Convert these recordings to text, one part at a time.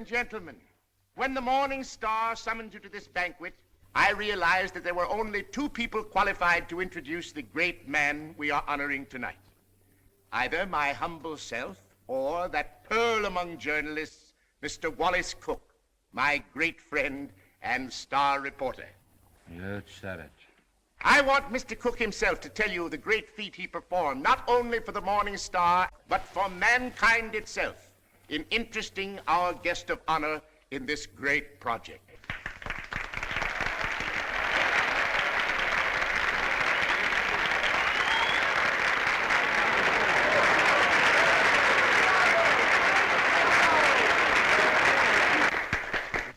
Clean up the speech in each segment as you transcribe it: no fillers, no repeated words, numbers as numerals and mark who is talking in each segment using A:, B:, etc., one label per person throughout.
A: and gentlemen, when the Morning Star summoned you to this banquet, I realized that there were only two people qualified to introduce the great man we are honoring tonight. Either my humble self or that pearl among journalists, Mr. Wallace Cook, my great friend and star reporter.
B: You said it.
A: I want Mr. Cook himself to tell you the great feat he performed, not only for the Morning Star, but for mankind itself, in interesting our guest of honor in this great project.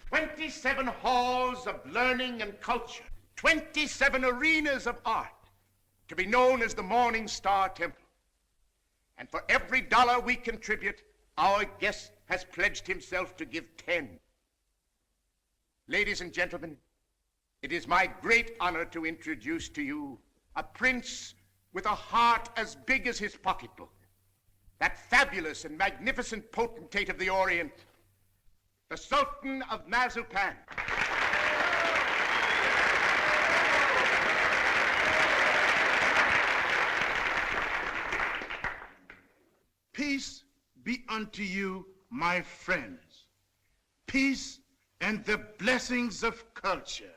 A: "27 halls of learning and culture, 27 arenas of art, to be known as the Morning Star Temple. And for every dollar we contribute, our guest has pledged himself to give 10. Ladies and gentlemen, it is my great honor to introduce to you a prince with a heart as big as his pocketbook, that fabulous and magnificent potentate of the Orient, the Sultan of Mazupan.
C: Peace be unto you, my friends. Peace and the blessings of culture.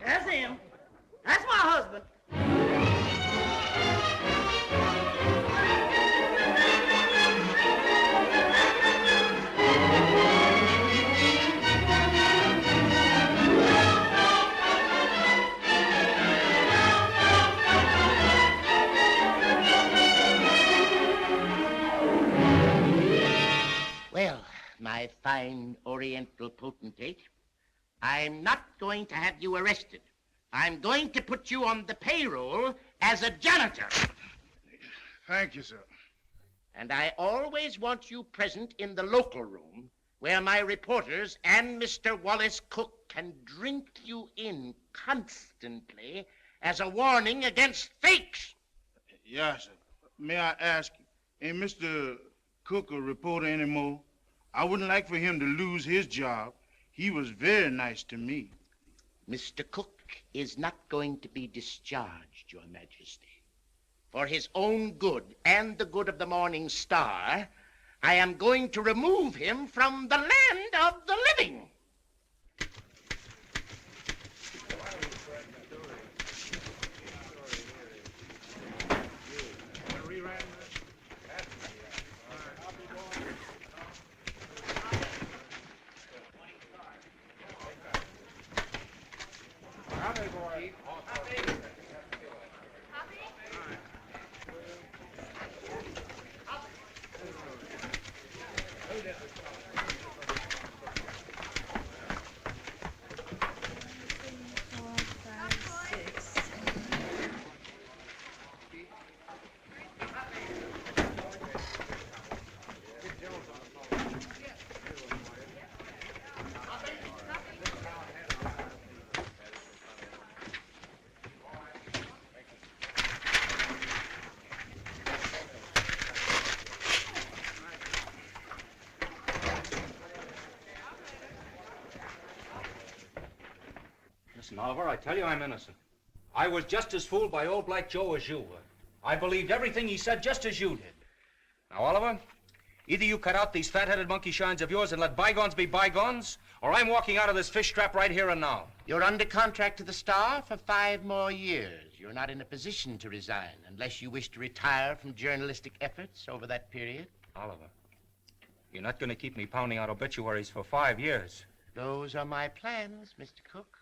D: That's him. That's my husband.
A: Well, my fine Oriental potentate, I'm not going to have you arrested. I'm going to put you on the payroll as a janitor.
C: Thank you, sir.
A: And I always want you present in the local room where my reporters and Mr. Wallace Cook can drink you in constantly as a warning against fakes.
C: Yes, sir. May I ask, ain't Mr. Cook a reporter anymore? I wouldn't like for him to lose his job. He was very nice to me.
A: Mr. Cook is not going to be discharged, Your Majesty. For his own good and the good of the Morning Star, I am going to remove him from the land of the living.
B: Listen, Oliver, I tell you I'm innocent. I was just as fooled by old Black Joe as you were. I believed everything he said just as you did. Now, Oliver, either you cut out these fat-headed monkey shines of yours and let bygones be bygones, or I'm walking out of this fish trap right here and now.
A: You're under contract to the Star for 5 more years. You're not in a position to resign unless you wish to retire from journalistic efforts over that period.
B: Oliver, you're not going to keep me pounding out obituaries for 5 years.
A: Those are my plans, Mr. Cook.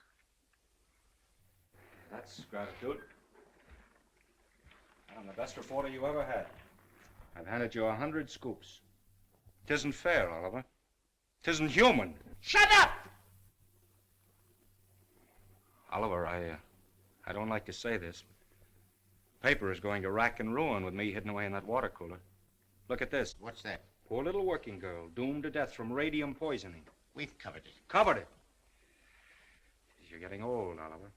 B: That's gratitude. I'm the best reporter you ever had. I've handed you 100 scoops. 'Tisn't fair, Oliver. 'Tisn't human.
A: Shut up!
B: Oliver, I don't like to say this. Paper is going to rack and ruin with me hidden away in that water cooler. Look at this.
A: What's that?
B: Poor little working girl, doomed to death from radium poisoning.
A: We've covered it.
B: Covered it. you're getting old, Oliver.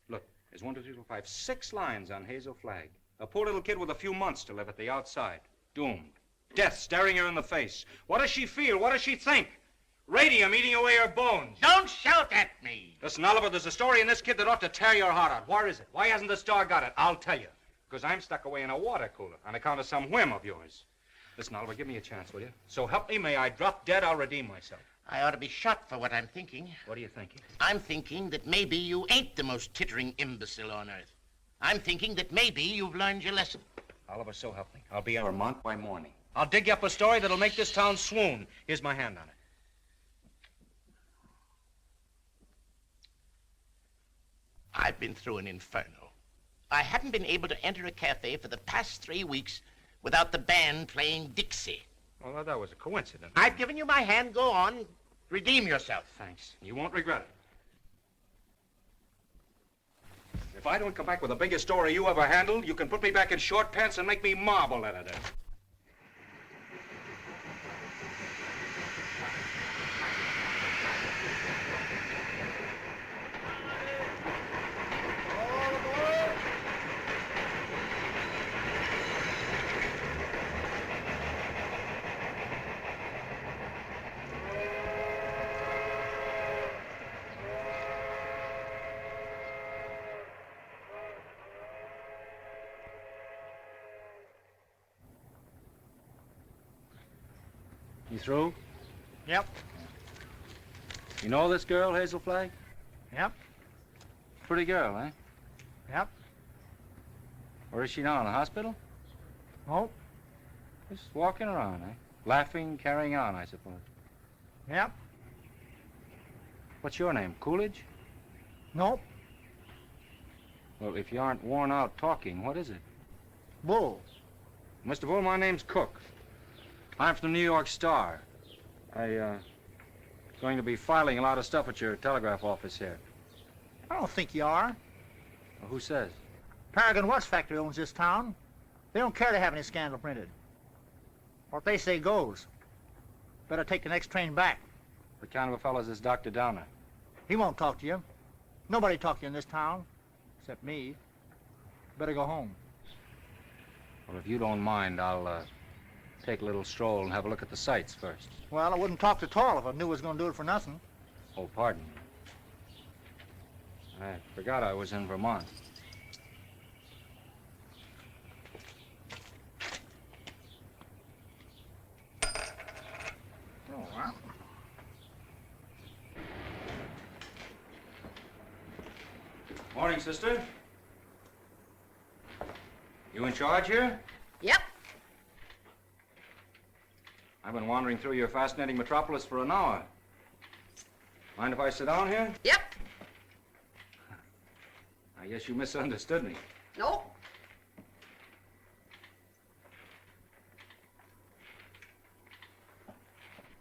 B: Look, there's 1, 2, 3, 4, 5, 6 lines on Hazel Flagg. A poor little kid with a few months to live at the outside. Doomed. Death staring her in the face. What does she feel? What does she think? Radium eating away her bones.
A: Don't shout at me.
B: Listen, Oliver, there's a story in this kid that ought to tear your heart out. Where is it? Why hasn't the star got it? I'll tell you. Because I'm stuck away in a water cooler on account of some whim of yours. Listen, Oliver, give me a chance, will you? So help me, may I drop dead, I'll redeem myself.
A: I ought to be shot for what I'm thinking.
B: What are you thinking?
A: I'm thinking that maybe you ain't the most tittering imbecile on earth. I'm thinking that maybe you've learned your lesson.
B: Oliver, so help me. I'll be in Vermont by morning. I'll dig you up a story that'll make this town swoon. Here's my hand on it.
A: I've been through an inferno. I haven't been able to enter a cafe for the past 3 weeks without the band playing Dixie.
B: Well, that was a coincidence.
A: I've given you my hand. Go on. Redeem yourself.
B: Thanks. You won't regret it. If I don't come back with the biggest story you ever handled, you can put me back in short pants and make me marble editor. You through?
E: Yep.
B: You know this girl, Hazel Flagg?
E: Yep.
B: Pretty girl, eh?
E: Yep.
B: Where is she now, in the hospital?
E: Nope.
B: Just walking around, eh? Laughing, carrying on, I suppose.
E: Yep.
B: What's your name, Coolidge?
E: Nope.
B: Well, if you aren't worn out talking, what is it?
E: Bull.
B: Mr. Bull, my name's Cook. I'm from the New York Star. Going to be filing a lot of stuff at your telegraph office here.
E: I don't think you are.
B: Well, who says?
E: Paragon Watch Factory owns this town. They don't care to have any scandal printed. What they say goes. Better take the next train back.
B: What kind of a fellow is this Dr. Downer?
E: He won't talk to you. Nobody talk to you in this town, except me. Better go home.
B: Well, if you don't mind, I'll take a little stroll and have a look at the sights first.
E: Well, I wouldn't talk at all if I knew I was going to do it for nothing.
B: Oh, pardon me. I forgot I was in Vermont.
E: Oh, well.
B: Morning, sister. You in charge here?
D: Yep.
B: I've been wandering through your fascinating metropolis for an hour. Mind if I sit down here?
D: Yep.
B: I guess you misunderstood me.
D: Nope.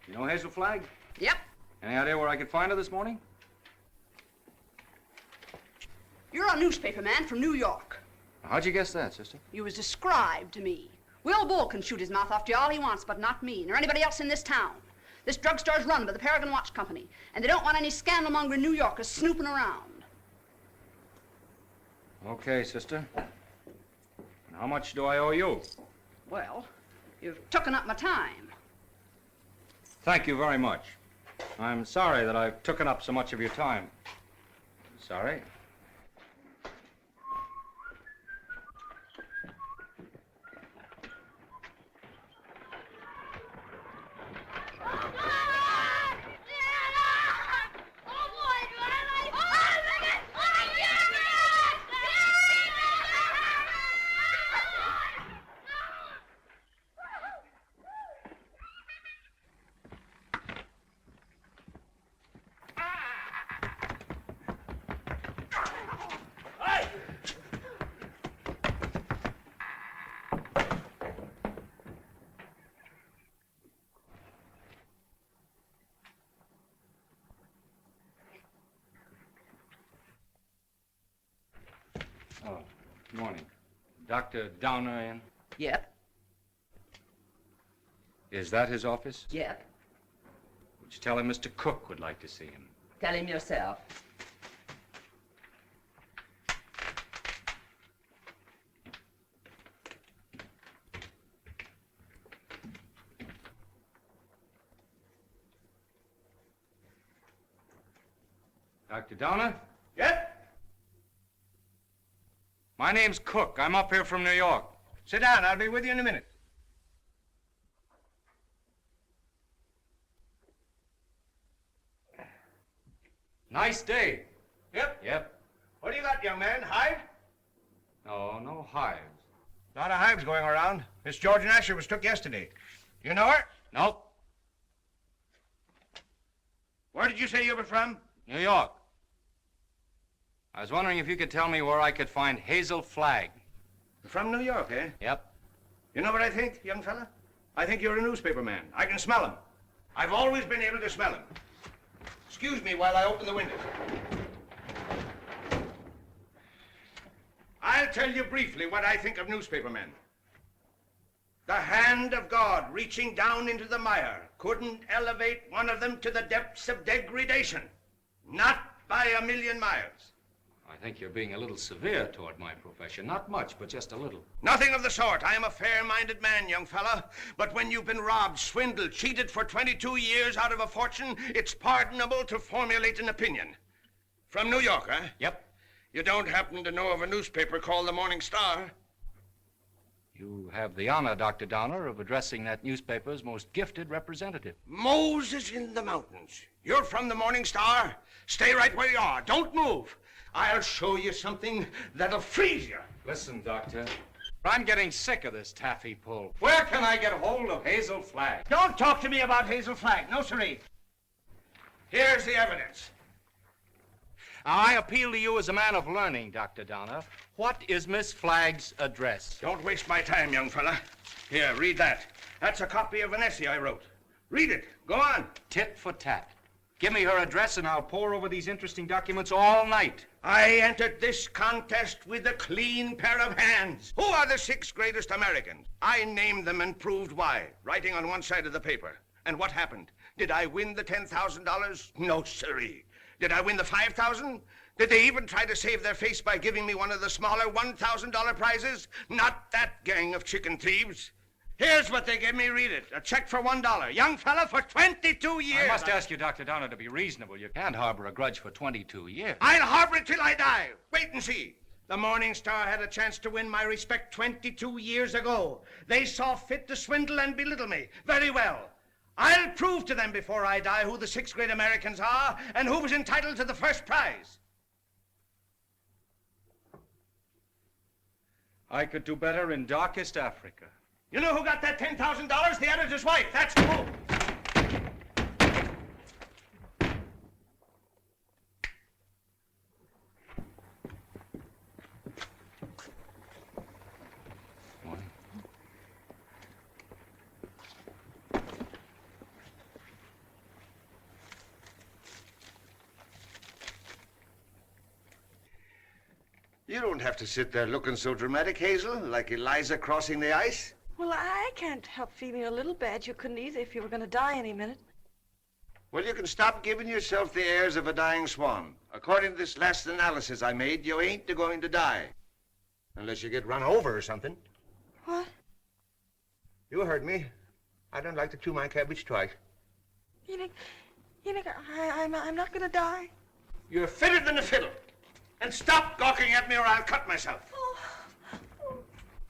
B: You know Hazel Flagg?
D: Yep.
B: Any idea where I could find her this morning?
D: You're a newspaper man from New York.
B: How'd you guess that, sister?
D: You was described to me. Will Bull can shoot his mouth off to you all he wants, but not me, nor anybody else in this town. This drugstore's run by the Paragon Watch Company, and they don't want any scandal-mongering New Yorkers snooping around.
B: Okay, sister. How much do I owe you?
D: Well, you've taken up my time.
B: Thank you very much. I'm sorry that I've taken up so much of your time. Sorry. Oh, good morning. Dr. Downer in?
D: Yep.
B: Is that his office?
D: Yep.
B: Would you tell him Mr. Cook would like to see him?
D: Tell him yourself.
B: Dr. Donner?
A: Yep.
B: My name's Cook. I'm up here from New York.
A: Sit down. I'll be with you in a minute.
B: Nice day.
A: Yep.
B: Yep.
A: What do you got, young man? Hive?
B: No, no hives.
A: A lot of hives going around. Miss George Asher was took yesterday. You know her?
B: Nope.
A: Where did you say you were from?
B: New York. I was wondering if you could tell me where I could find Hazel Flagg.
A: From New York, eh?
B: Yep.
A: You know what I think, young fella? I think you're a newspaper man. I can smell him. I've always been able to smell him. Excuse me while I open the window. I'll tell you briefly what I think of newspaper men. The hand of God reaching down into the mire couldn't elevate one of them to the depths of degradation. Not by a million miles.
B: I think you're being a little severe toward my profession. Not much, but just a little.
A: Nothing of the sort. I am a fair-minded man, young fella. But when you've been robbed, swindled, cheated for 22 years out of a fortune, it's pardonable to formulate an opinion. From New York, huh?
B: Yep.
A: You don't happen to know of a newspaper called the Morning Star?
B: You have the honor, Dr. Donner, of addressing that newspaper's most gifted representative.
A: Moses in the mountains. You're from the Morning Star? Stay right where you are. Don't move. I'll show you something that'll freeze you.
B: Listen, Doctor. I'm getting sick of this taffy pull. Where can I get hold of Hazel Flagg?
A: Don't talk to me about Hazel Flagg. No, sirree. Here's the evidence.
B: Now, I appeal to you as a man of learning, Dr. Donner. What is Miss Flagg's address?
A: Don't waste my time, young fella. Here, read that. That's a copy of an essay I wrote. Read it. Go on.
B: Tit for tat. Give me her address and I'll pore over these interesting documents all night.
A: I entered this contest with a clean pair of hands. Who are the 6 greatest Americans? I named them and proved why, writing on one side of the paper. And what happened? Did I win the $10,000? No, sirree. Did I win the $5,000? Did they even try to save their face by giving me one of the smaller $1,000 prizes? Not that gang of chicken thieves. Here's what they gave me. Read it. A check for $1. Young fella, for 22 years.
B: I must ask you, Dr. Donner, to be reasonable. You can't harbor a grudge for 22 years.
A: I'll harbor it till I die. Wait and see. The Morning Star had a chance to win my respect 22 years ago. They saw fit to swindle and belittle me. Very well. I'll prove to them before I die who the 6 great Americans are and who was entitled to the first prize.
B: I could do better in darkest Africa.
A: You know who got that $10,000? The editor's wife. That's who.
B: Morning.
A: You don't have to sit there looking so dramatic, Hazel, like Eliza crossing the ice.
F: Well, I can't help feeling a little bad. You couldn't either if you were going to die any minute.
A: Well, you can stop giving yourself the airs of a dying swan. According to this last analysis I made, you ain't going to die. Unless you get run over or something.
F: What?
A: You heard me. I don't like to chew my cabbage twice.
F: Enoch, I'm not going to die.
A: You're fitter than a fiddle. And stop gawking at me or I'll cut myself.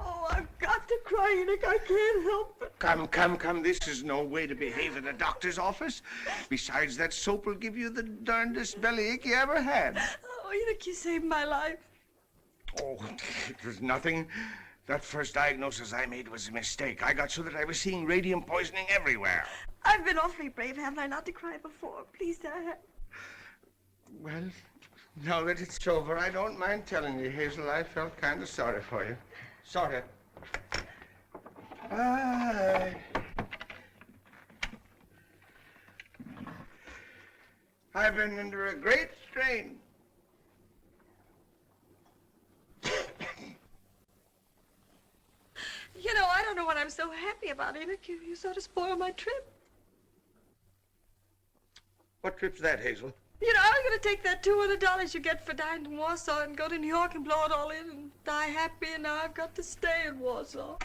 F: Oh, I've got to cry, Enoch. I can't help it.
A: Come. This is no way to behave at a doctor's office. Besides, that soap will give you the darndest bellyache you ever had.
F: Oh, Enoch, you saved my life.
A: Oh, it was nothing. That first diagnosis I made was a mistake. I got so that I was seeing radium poisoning everywhere.
F: I've been awfully brave, haven't I, not to cry before? Please, Dad.
A: Well, now that it's over, I don't mind telling you, Hazel, I felt kind of sorry for you. Sort of. I've been under a great strain.
F: You know, I don't know what I'm so happy about, Enoch. You sort of spoiled my trip.
A: What trip's that, Hazel?
F: You know, I was going to take that $200 you get for dying in Warsaw and go to New York and blow it all in and die happy, and now I've got to stay in Warsaw.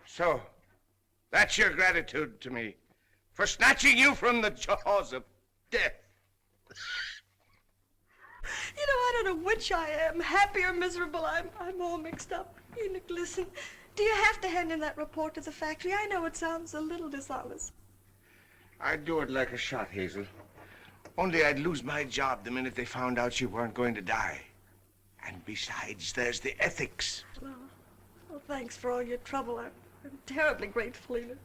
A: So, that's your gratitude to me for snatching you from the jaws of death.
F: You know, I don't know which I am, happy or miserable. I'm all mixed up. Enoch, listen. Do you have to hand in that report to the factory? I know it sounds a little dishonest.
A: I'd do it like a shot, Hazel. Only I'd lose my job the minute they found out you weren't going to die. And besides, there's the ethics.
F: Well, thanks for all your trouble. I'm terribly grateful, Enoch.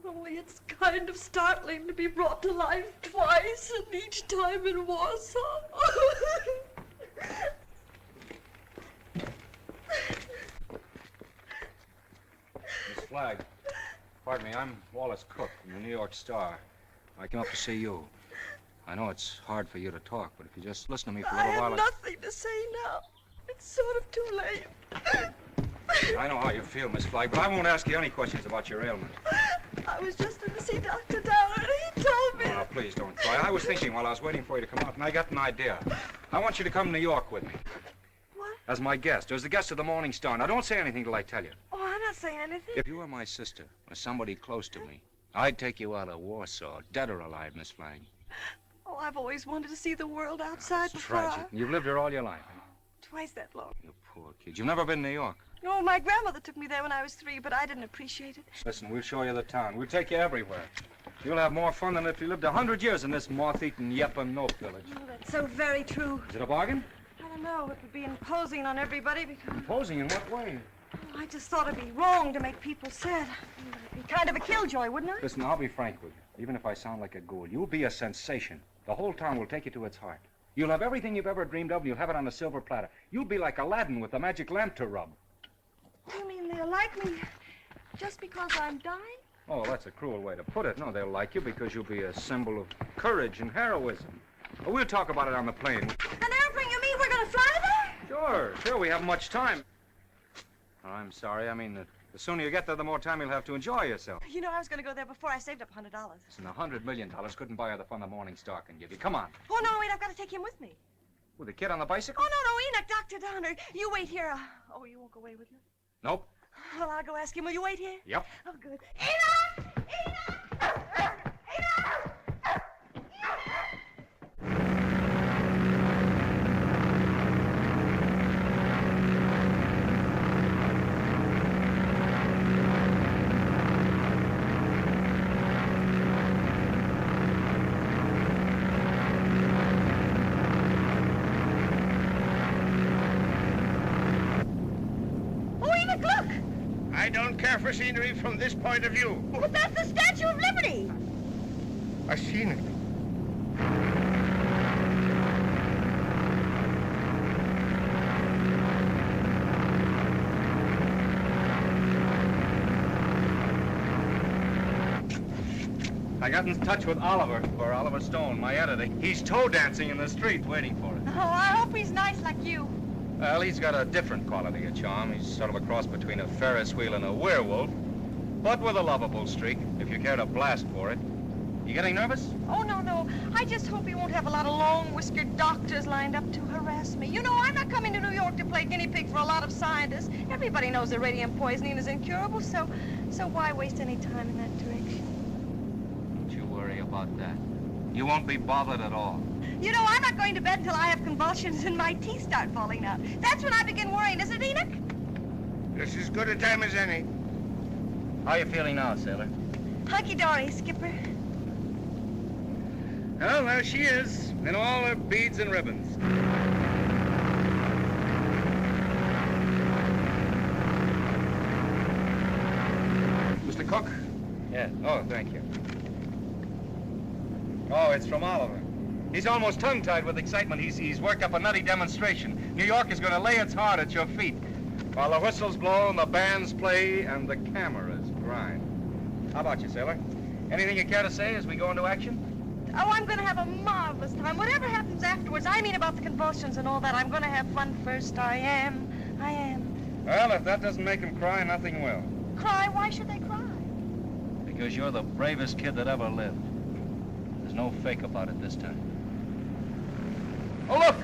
F: Only it's kind of startling to be brought to life twice, and each time in Warsaw.
B: Miss Flagg, pardon me, I'm Wallace Cook from the New York Star. I came up to see you. I know it's hard for you to talk, but if you just listen to me for a
F: I
B: little while...
F: have nothing to say now. It's sort of too late.
B: I know how you feel, Miss Flagg, but I won't ask you any questions about your ailment.
F: I was just in to see Dr. Downer, and he told me...
B: Oh, now, please don't cry. I was thinking while I was waiting for you to come out, and I got an idea. I want you to come to New York with me.
F: What?
B: As my guest, as the guest of the Morning Star. Now, don't say anything till I tell you.
F: Oh, I'm not saying anything.
B: If you were my sister, or somebody close to me, I'd take you out of Warsaw, dead or alive, Miss Flagg.
F: Oh, I've always wanted to see the world outside
B: It's
F: before
B: tragic. You've lived here all your life.
F: Twice that long.
B: You poor kid. You've never been to New York.
F: Oh, my grandmother took me there when I was 3, but I didn't appreciate it.
B: Listen, we'll show you the town. We'll take you everywhere. You'll have more fun than if you lived 100 years in this moth-eaten Yep-and-Nope village.
F: Oh, that's so very true.
B: Is it a bargain?
F: I don't know. It would be imposing on everybody because...
B: Imposing in what way?
F: Oh, I just thought it'd be wrong to make people sad. It'd be kind of a killjoy, wouldn't it?
B: Listen, I'll be frank with you. Even if I sound like a ghoul, you'll be a sensation. The whole town will take you to its heart. You'll have everything you've ever dreamed of, and you'll have it on a silver platter. You'll be like Aladdin with the magic lamp to rub.
F: You mean they'll like me just because I'm dying?
B: Oh, that's a cruel way to put it. No, they'll like you because you'll be a symbol of courage and heroism. We'll talk about it on the plane.
F: An airplane, you mean we're going to fly there?
B: Sure, we haven't much time. Oh, I'm sorry. I mean, the sooner you get there, the more time you'll have to enjoy yourself.
F: You know, I was going to go there before I saved up $100.
B: Listen, $100 million couldn't buy her the fun the Morning Star can give you. Come on.
F: Oh, no, wait, I've got to take him with me.
B: With the kid on the bicycle?
F: Oh, no, Enoch, Dr. Downer. You wait here. Oh, you won't go away with me?
B: Nope.
F: Well, I'll go ask him. Will you wait here?
B: Yep.
F: Oh, good. Enoch! Enoch! Enoch!
A: I don't care for scenery from this point of view.
F: But that's the Statue of Liberty.
A: I've seen it.
B: I got in touch with Oliver Stone, my editor. He's toe dancing in the street waiting for it.
F: Oh, I hope he's nice like you.
B: Well, he's got a different quality of charm. He's sort of a cross between a Ferris wheel and a werewolf, but with a lovable streak, if you care to blast for it. You getting nervous?
F: Oh, no. I just hope he won't have a lot of long-whiskered doctors lined up to harass me. You know, I'm not coming to New York to play guinea pig for a lot of scientists. Everybody knows that radium poisoning is incurable, so why waste any time in that direction?
B: Don't you worry about that. You won't be bothered at all.
F: You know, I'm not going to bed until I have convulsions and my teeth start falling out. That's when I begin worrying, isn't it, Enoch?
A: This is as good a time as any.
B: How are you feeling now, sailor?
F: Hunky-dory, Skipper.
B: Well, there she is, in all her beads and ribbons. Mr. Cook? Yeah. Oh, thank you. Oh, it's from Oliver. He's almost tongue-tied with excitement. He's worked up a nutty demonstration. New York is going to lay its heart at your feet while the whistles blow and the bands play and the cameras grind. How about you, sailor? Anything you care to say as we go into action?
F: Oh, I'm going to have a marvelous time. Whatever happens afterwards, I mean about the convulsions and all that, I'm going to have fun first. I am.
B: Well, if that doesn't make them cry, nothing will.
F: Cry? Why should they cry?
B: Because you're the bravest kid that ever lived. There's no fake about it this time. Oh, look!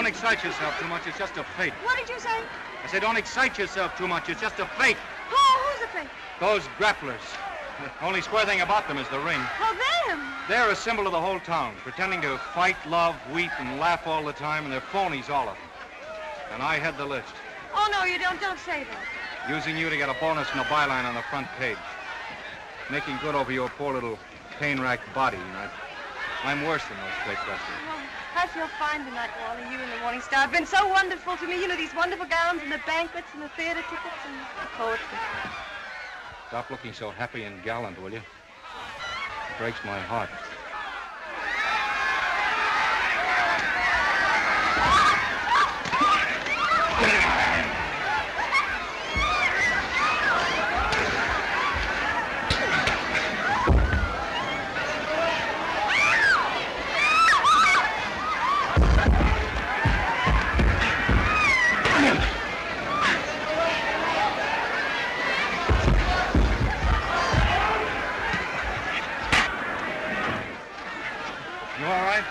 B: Don't excite yourself too much. It's just a fate.
F: What did you say?
B: I said don't excite yourself too much. It's just a fate.
F: Who's the fake?
B: Those grapplers. The only square thing about them is the ring.
F: Oh, them.
B: They're a symbol of the whole town, pretending to fight, love, weep, and laugh all the time, and they're phonies, all of them. And I head the list,
F: Oh, no, you don't. Don't say that.
B: using you to get a bonus and a byline on the front page. Making good over your poor little pain-racked body. And I'm worse than those fake wrestlers.
F: Oh, I feel fine tonight, Wally. You and the Morning Star have been so wonderful to me. You know, these wonderful gowns and the banquets and the theater tickets and the poetry.
B: Stop looking so happy and gallant, will you? It breaks my heart.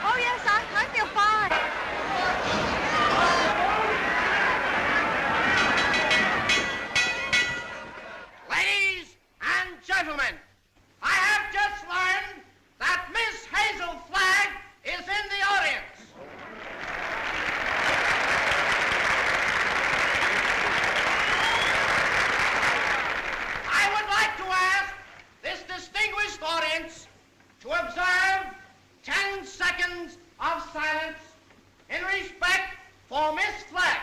F: Oh, yes, I feel fine.
A: Ladies and gentlemen, I have just learned that Miss Hazel Flagg is in the audience. I would like to ask this distinguished audience to observe 10 seconds of silence in respect for Miss Flagg.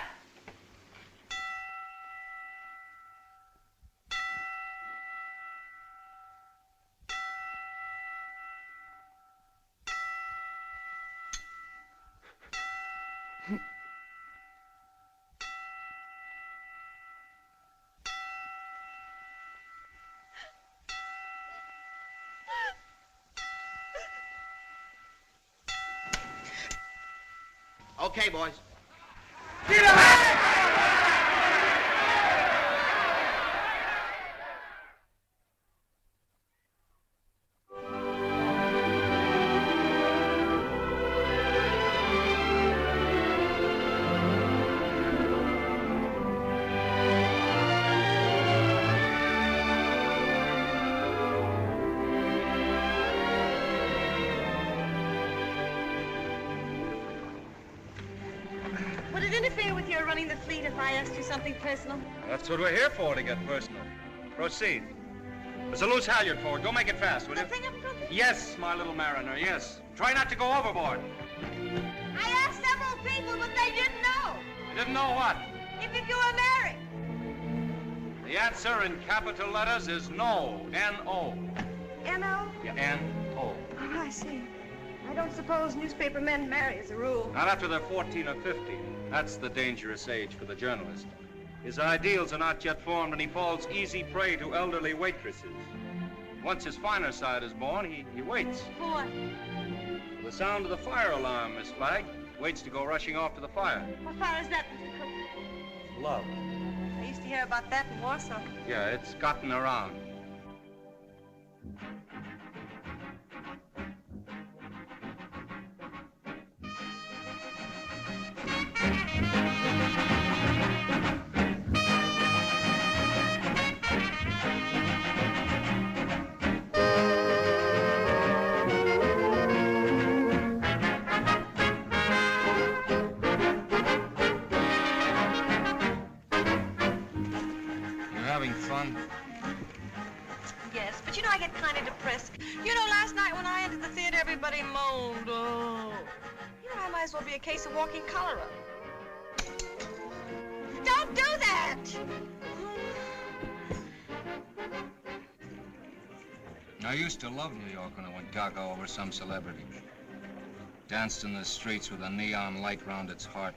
A: Okay, boys. Get up!
F: Would it interfere with your running the fleet if I asked you something personal?
B: That's what we're here for, to get personal. Proceed. There's a loose halyard forward. Go make it fast, will you?
F: Something up front?
B: Yes, my little mariner, yes. Try not to go overboard.
F: I asked several people, but they didn't know.
B: You didn't know what?
F: If you were married.
B: The answer in capital letters is no. N-O.
F: N-O?
B: Yeah, N-O.
F: Oh, I see. I don't suppose newspaper men marry as a rule.
B: Not after they're 14 or 15. That's the dangerous age for the journalist. His ideals are not yet formed, and he falls easy prey to elderly waitresses. Once his finer side is born, he waits.
F: For what?
B: The sound of the fire alarm, Miss Flagg. Waits to go rushing off to the fire.
F: What fire is that, Mr. Cook?
B: Love.
F: I used to hear about that in Warsaw.
B: Yeah, it's gotten around. Having fun?
F: Yes, but you know, I get kind of depressed. You know, last night when I entered the theater, everybody moaned. Oh. You know, I might as well be a case of walking cholera. Don't do that!
B: I used to love New York when I went gaga over some celebrity. Danced in the streets with a neon light round its heart.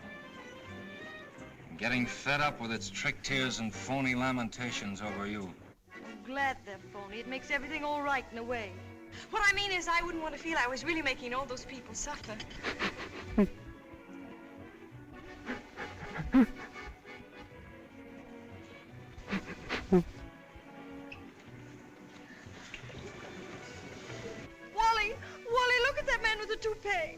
B: Getting fed up with its trick tears and phony lamentations over you.
F: I'm glad they're phony. It makes everything all right in a way. What I mean is I wouldn't want to feel I was really making all those people suffer. Wally, look at that man with the toupee.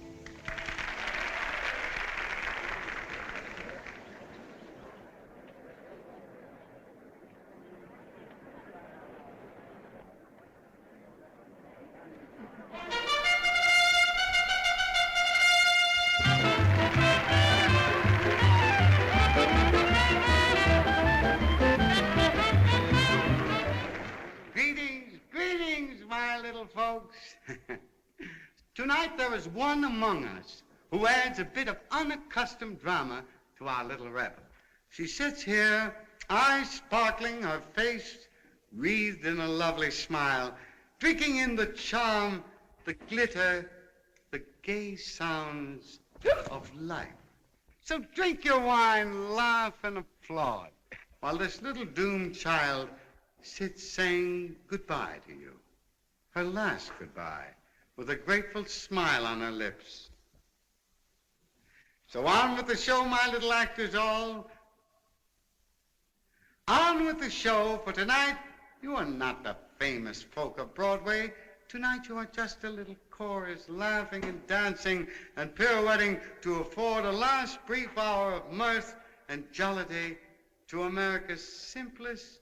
G: little folks. Tonight there is one among us who adds a bit of unaccustomed drama to our little revel. She sits here, eyes sparkling, her face wreathed in a lovely smile, drinking in the charm, the glitter, the gay sounds of life. So drink your wine, laugh, and applaud, while this little doomed child sits saying goodbye to you. Her last goodbye, with a grateful smile on her lips. So on with the show, my little actors all. On with the show, for tonight you are not the famous folk of Broadway. Tonight you are just a little chorus, laughing and dancing and pirouetting to afford a last brief hour of mirth and jollity to America's simplest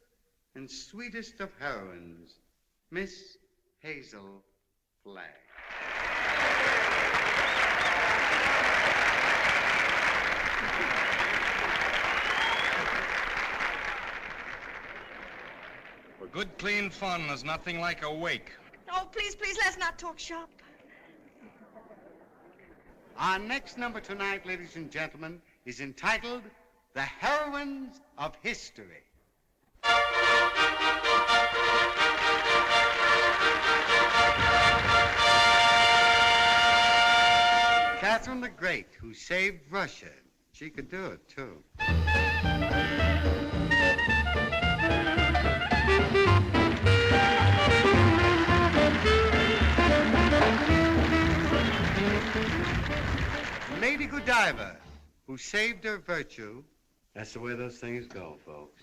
G: and sweetest of heroines, Miss Hazel Flagg.
H: For good, clean fun, there's nothing like a wake.
F: Oh, please, please, let's not talk shop.
G: Our next number tonight, ladies and gentlemen, is entitled The Heroines of History. Catherine the Great, who saved Russia. She could do it, too. Lady Godiva, who saved her virtue. That's the way those things go, folks.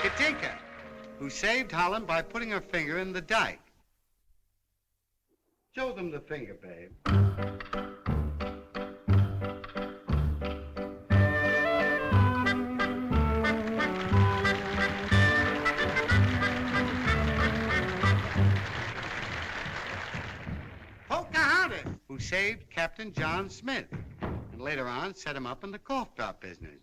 G: Katinka, who saved Holland by putting her finger in the dike. Show them the finger, babe. Pocahontas, who saved Captain John Smith, and later on set him up in the cough drop business.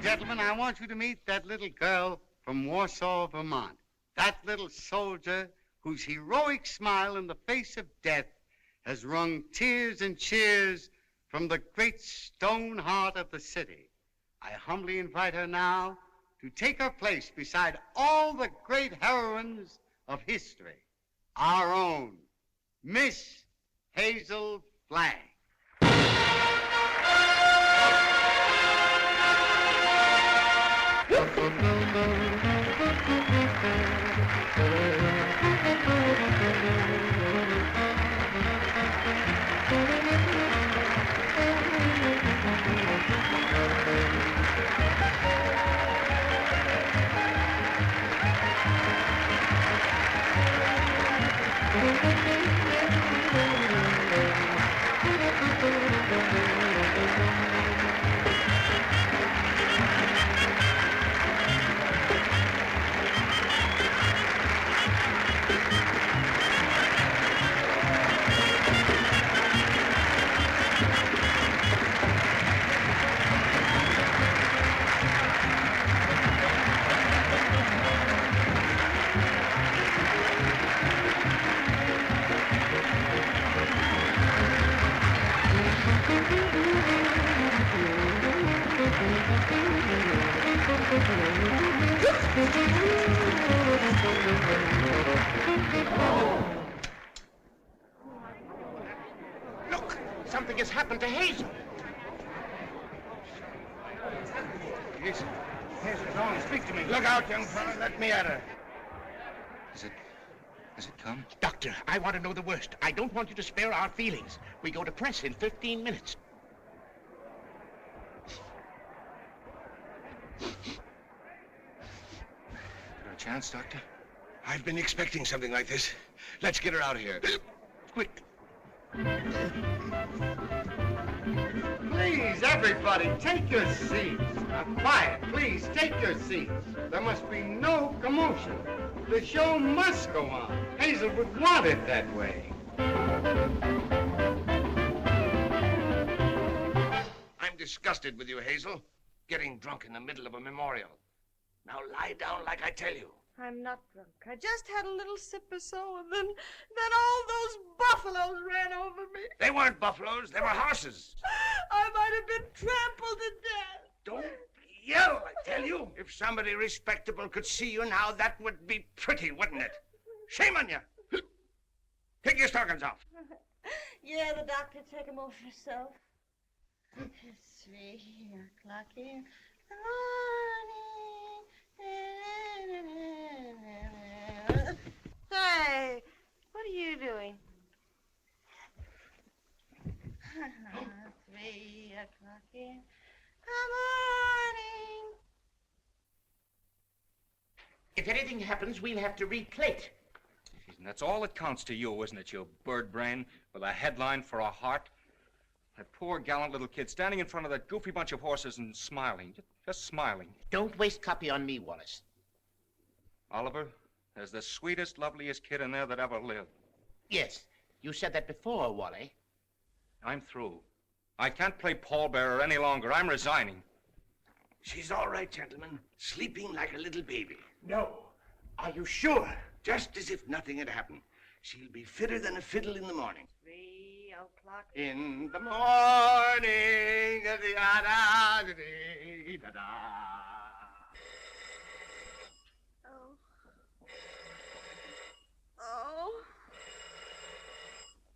G: Gentlemen, I want you to meet that little girl from Warsaw, Vermont. That little soldier whose heroic smile in the face of death has wrung tears and cheers from the great stone heart of the city. I humbly invite her now to take her place beside all the great heroines of history. Our own Miss Hazel Flagg.
A: Look, something has happened to Hazel.
C: Hazel, go on, speak to me. Look out, young fella. Let me at her.
H: Has it come?
A: Doctor, I want to know the worst. I don't want you to spare our feelings. We go to press in 15 minutes.
B: chance, Doctor?
A: I've been expecting something like this. Let's get her out of here. Quick.
G: Please, everybody, take your seats. Now, quiet, please, take your seats. There must be no commotion. The show must go on. Hazel would want it that way.
A: I'm disgusted with you, Hazel. Getting drunk in the middle of a memorial. Now lie down like I tell you.
F: I'm not drunk. I just had a little sip or so, and then all those buffaloes ran over me.
A: They weren't buffaloes, they were horses.
F: I might have been trampled to death.
A: Don't yell, I tell you. If somebody respectable could see you now, that would be pretty, wouldn't it? Shame on you. Take your stockings off.
F: Yeah, the doctor, take them off yourself. It's 3 o'clock in the morning. Hey, what are you doing? 3 o'clock in the morning.
A: If anything happens, we'll have to replate.
B: And that's all that counts to you, isn't it, you bird brain with a headline for a heart? That poor, gallant little kid standing in front of that goofy bunch of horses and smiling, just smiling.
E: Don't waste copy on me, Wallace.
B: Oliver, there's the sweetest, loveliest kid in there that ever lived.
E: Yes, you said that before, Wally.
B: I'm through. I can't play pallbearer any longer. I'm resigning.
A: She's all right, gentlemen. Sleeping like a little baby. No. Are you sure? Just as if nothing had happened. She'll be fitter than a fiddle in the morning.
F: 3 o'clock
A: in the morning.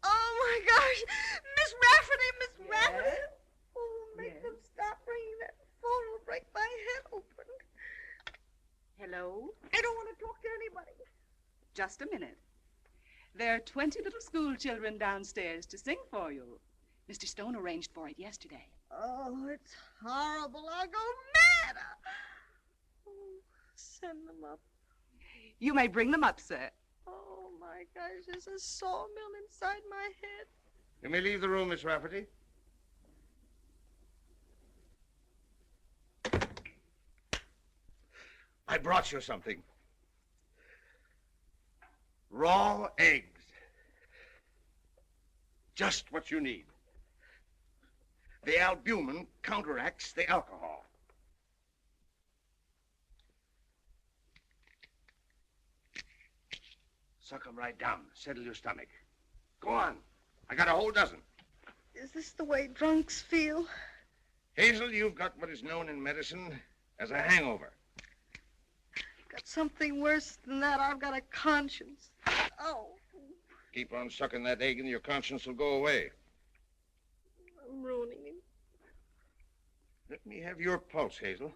F: Oh, my gosh. Miss Rafferty. Oh, make them stop ringing that phone. It'll break my head open.
I: Hello?
F: I don't want to talk to anybody.
I: Just a minute. There are 20 little school children downstairs to sing for you. Mr. Stone arranged for it yesterday.
F: Oh, it's horrible. I'll go mad. Oh, send them up.
I: You may bring them up, sir.
F: Oh, my gosh, there's a sawmill inside my head.
A: You may leave the room, Miss Rafferty. I brought you something. Raw eggs. Just what you need. The albumin counteracts the alcohol. Suck them right down. Settle your stomach. Go on. I got a whole dozen.
F: Is this the way drunks feel?
A: Hazel, you've got what is known in medicine as a hangover.
F: I've got something worse than that. I've got a conscience. Oh.
A: Keep on sucking that egg and your conscience will go away.
F: I'm ruining him.
A: Let me have your pulse, Hazel.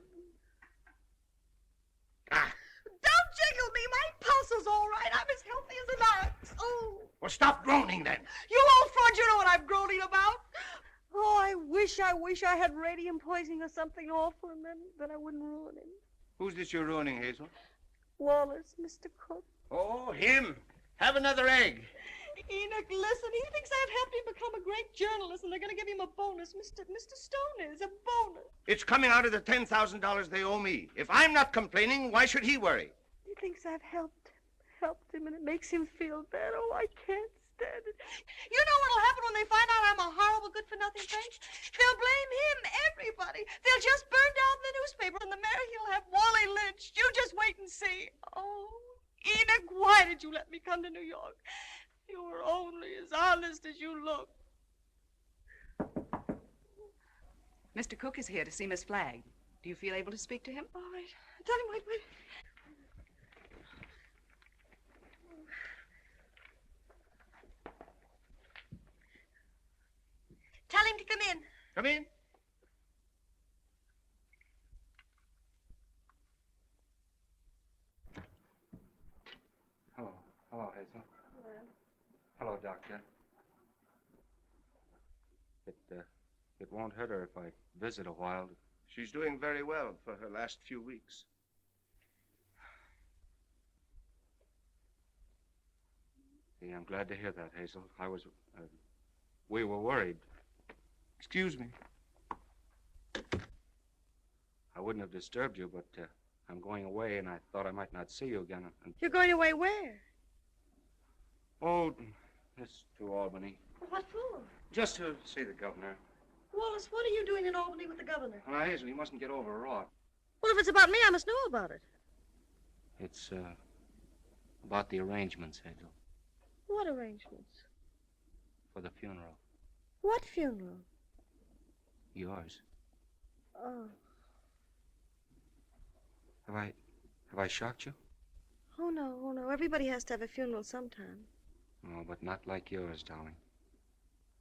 F: Don't jiggle me. My pulse is all right. I'm as healthy as an ox. Oh.
A: Well, stop groaning then.
F: You old fraud, you know what I'm groaning about. Oh, I wish I had radium poisoning or something awful, and then I wouldn't ruin him.
A: Who's this you're ruining, Hazel?
F: Wallace, Mr. Cook.
A: Oh, him. Have another egg.
F: Enoch, listen, he thinks I've helped him become a great journalist, and they're going to give him a bonus. Mr. Stone is a bonus.
A: It's coming out of the $10,000 they owe me. If I'm not complaining, why should he worry?
F: He thinks I've helped him, and it makes him feel bad. Oh, I can't stand it. You know what'll happen when they find out I'm a horrible, good-for-nothing thing? They'll blame him, everybody. They'll just burn down the newspaper, and the mayor, he'll have Wally lynched. You just wait and see. Oh, Enoch, why did you let me come to New York? You were only as honest as you look.
I: Mr. Cook is here to see Miss Flagg. Do you feel able to speak to him?
F: All right. Tell him, wait. Tell him to come in.
A: Come in.
B: Hello, Hazel. Hello, Doctor. It won't hurt her if I visit a while.
A: She's doing very well for her last few weeks.
B: Yeah, I'm glad to hear that, Hazel. We were worried.
A: Excuse me.
B: I wouldn't have disturbed you, but I'm going away, and I thought I might not see you again.
F: You're going away where?
B: Oh, it's to Albany.
F: What for?
B: Just to see the governor.
F: Wallace, what are you doing in Albany with the governor?
B: Now, Hazel, you mustn't get overwrought.
F: Well, if it's about me, I must know about it.
B: It's, about the arrangements, Hazel,
F: What arrangements?
B: for the funeral.
F: What funeral?
B: Yours.
F: Oh.
B: Have I shocked you?
F: Oh, no. Everybody has to have a funeral sometime.
B: Oh, but not like yours, darling.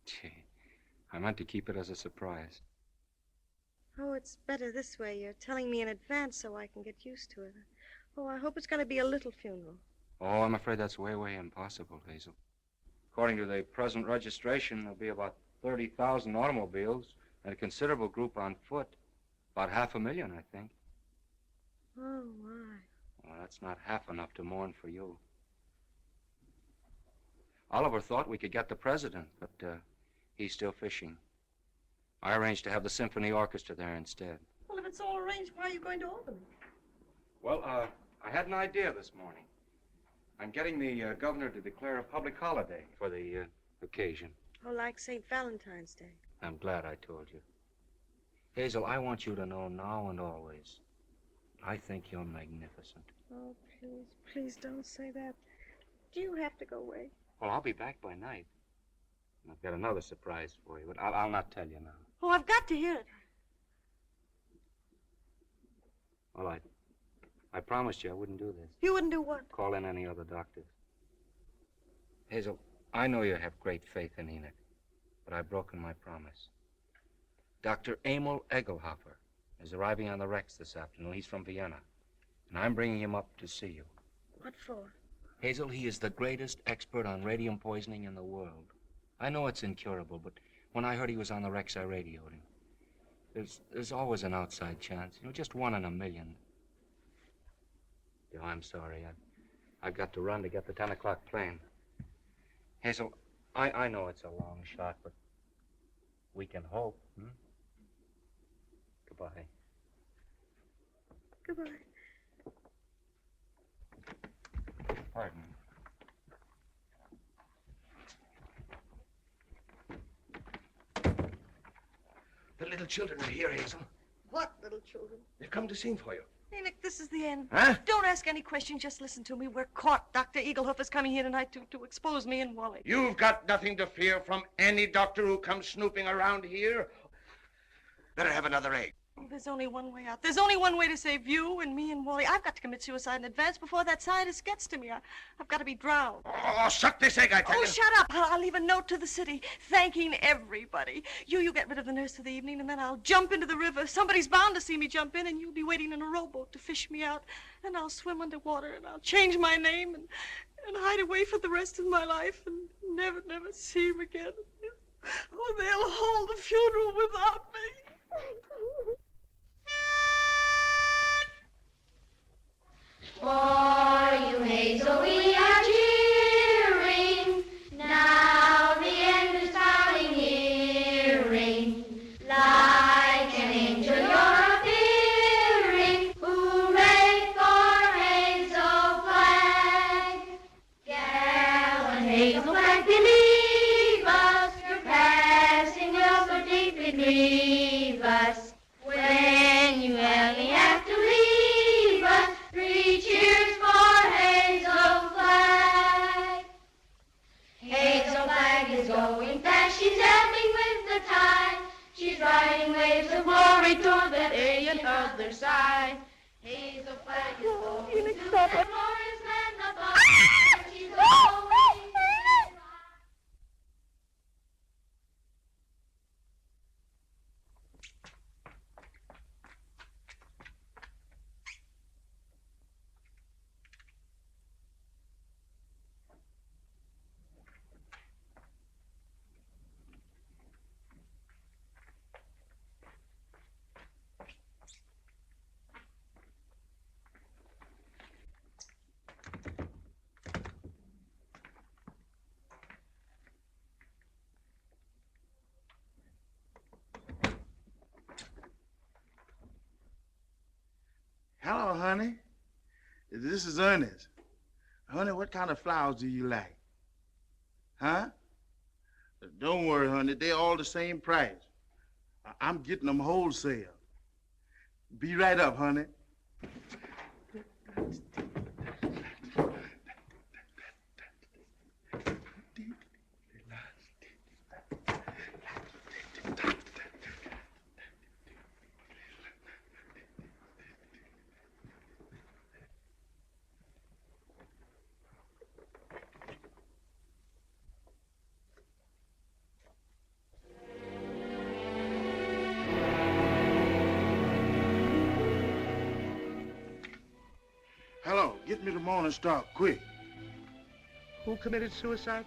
B: Gee, I meant to keep it as a surprise.
F: Oh, it's better this way. You're telling me in advance so I can get used to it. Oh, I hope it's going to be a little funeral.
B: Oh, I'm afraid that's way, way impossible, Hazel. According to the present registration, there'll be about 30,000 automobiles and a considerable group on foot. About 500,000, I think.
F: Oh, my.
B: Well, that's not half enough to mourn for you. Oliver thought we could get the president, but he's still fishing. I arranged to have the symphony orchestra there instead.
F: Well, if it's all arranged, why are you going to Albany?
B: Well, I had an idea this morning. I'm getting the governor to declare a public holiday for the occasion.
F: Oh, like St. Valentine's Day.
B: I'm glad I told you. Hazel, I want you to know now and always, I think you're magnificent.
F: Oh, please don't say that. Do you have to go away?
B: Well, I'll be back by night. I've got another surprise for you, but I'll not tell you now.
F: Oh, I've got to hear it.
B: Well, I promised you I wouldn't do this.
F: You wouldn't do what?
B: Call in any other doctors. Hazel, I know you have great faith in Enoch, but I've broken my promise. Dr. Emil Egelhofer is arriving on the Rex this afternoon. He's from Vienna, and I'm bringing him up to see you.
F: What for?
B: Hazel, he is the greatest expert on radium poisoning in the world. I know it's incurable, but when I heard he was on the Rex, I radioed him. There's always an outside chance, just 1 in a million. Oh, I'm sorry. I've got to run to get the 10 o'clock plane. Hazel, I know it's a long shot, but we can hope. Goodbye.
F: Goodbye.
B: Pardon.
A: The little children are here, Hazel.
F: What little children?
A: They've come to sing for you.
F: Enoch, this is the end.
A: Huh?
F: Don't ask any questions, just listen to me. We're caught. Dr. Egelhofer's coming here tonight to expose me and Wally.
A: You've got nothing to fear from any doctor who comes snooping around here. Better have another egg.
F: Oh, there's only one way out. There's only one way to save you and me and Wally. I've got to commit suicide in advance before that scientist gets to me. I've got to be drowned.
A: Oh, suck this egg, I tell you.
F: Oh, shut up. I'll leave a note to the city thanking everybody. You get rid of the nurse for the evening, and then I'll jump into the river. Somebody's bound to see me jump in, and you'll be waiting in a rowboat to fish me out. And I'll swim underwater, and I'll change my name and hide away for the rest of my life and never see him again. Oh, they'll hold the funeral without me.
J: For you, Hazel, we are cheering. Now the end is coming nearing. Like an angel you're appearing. Hooray for Hazel Flag. Gallant Hazel Flag, believe us. Your passing will so deeply grieve us. When you only have to leave us, 3 cheers for Hazel Flag. Hazel Flag is going fast, she's ebbing with the tide. She's riding waves of glory toward that alien other side. Hazel Flag is going to that glorious land above. Where she's going.
C: Hello, honey. This is Ernest. Honey, what kind of flowers do you like? Huh? Don't worry, honey. They're all the same price. I'm getting them wholesale. Be right up, honey. Hello, get me the Morning Star, quick.
K: Who committed suicide?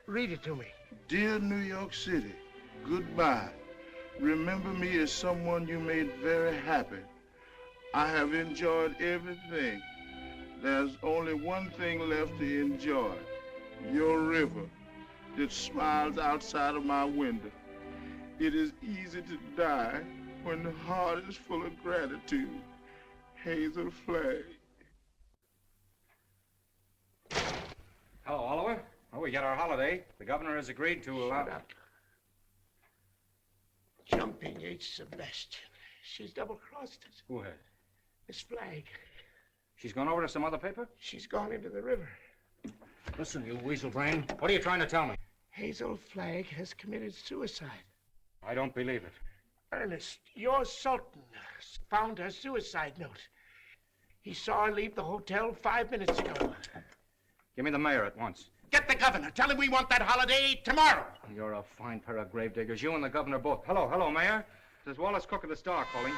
K: Read it to me.
C: Dear New York City, goodbye. Remember me as someone you made very happy. I have enjoyed everything. There's only one thing left to enjoy. Your river that smiles outside of my window. It is easy to die when the heart is full of gratitude. Hazel Flag.
B: Hello, Oliver. Well, we got our holiday. The governor has agreed to allow...
K: Shut up. Jumping H. Sebastian. She's double-crossed us.
B: Who has?
K: Miss Flagg.
B: She's gone over to some other paper?
K: She's gone into the river.
B: Listen, you weasel brain. What are you trying to tell me?
K: Hazel Flagg has committed suicide.
B: I don't believe it.
K: Ernest, your Sultan found her suicide note. He saw her leave the hotel 5 minutes ago.
B: Give me the mayor at once.
A: Get the governor. Tell him we want that holiday tomorrow.
B: You're a fine pair of gravediggers. You and the governor both. Hello, Mayor. This is Wallace Cook of the Star calling.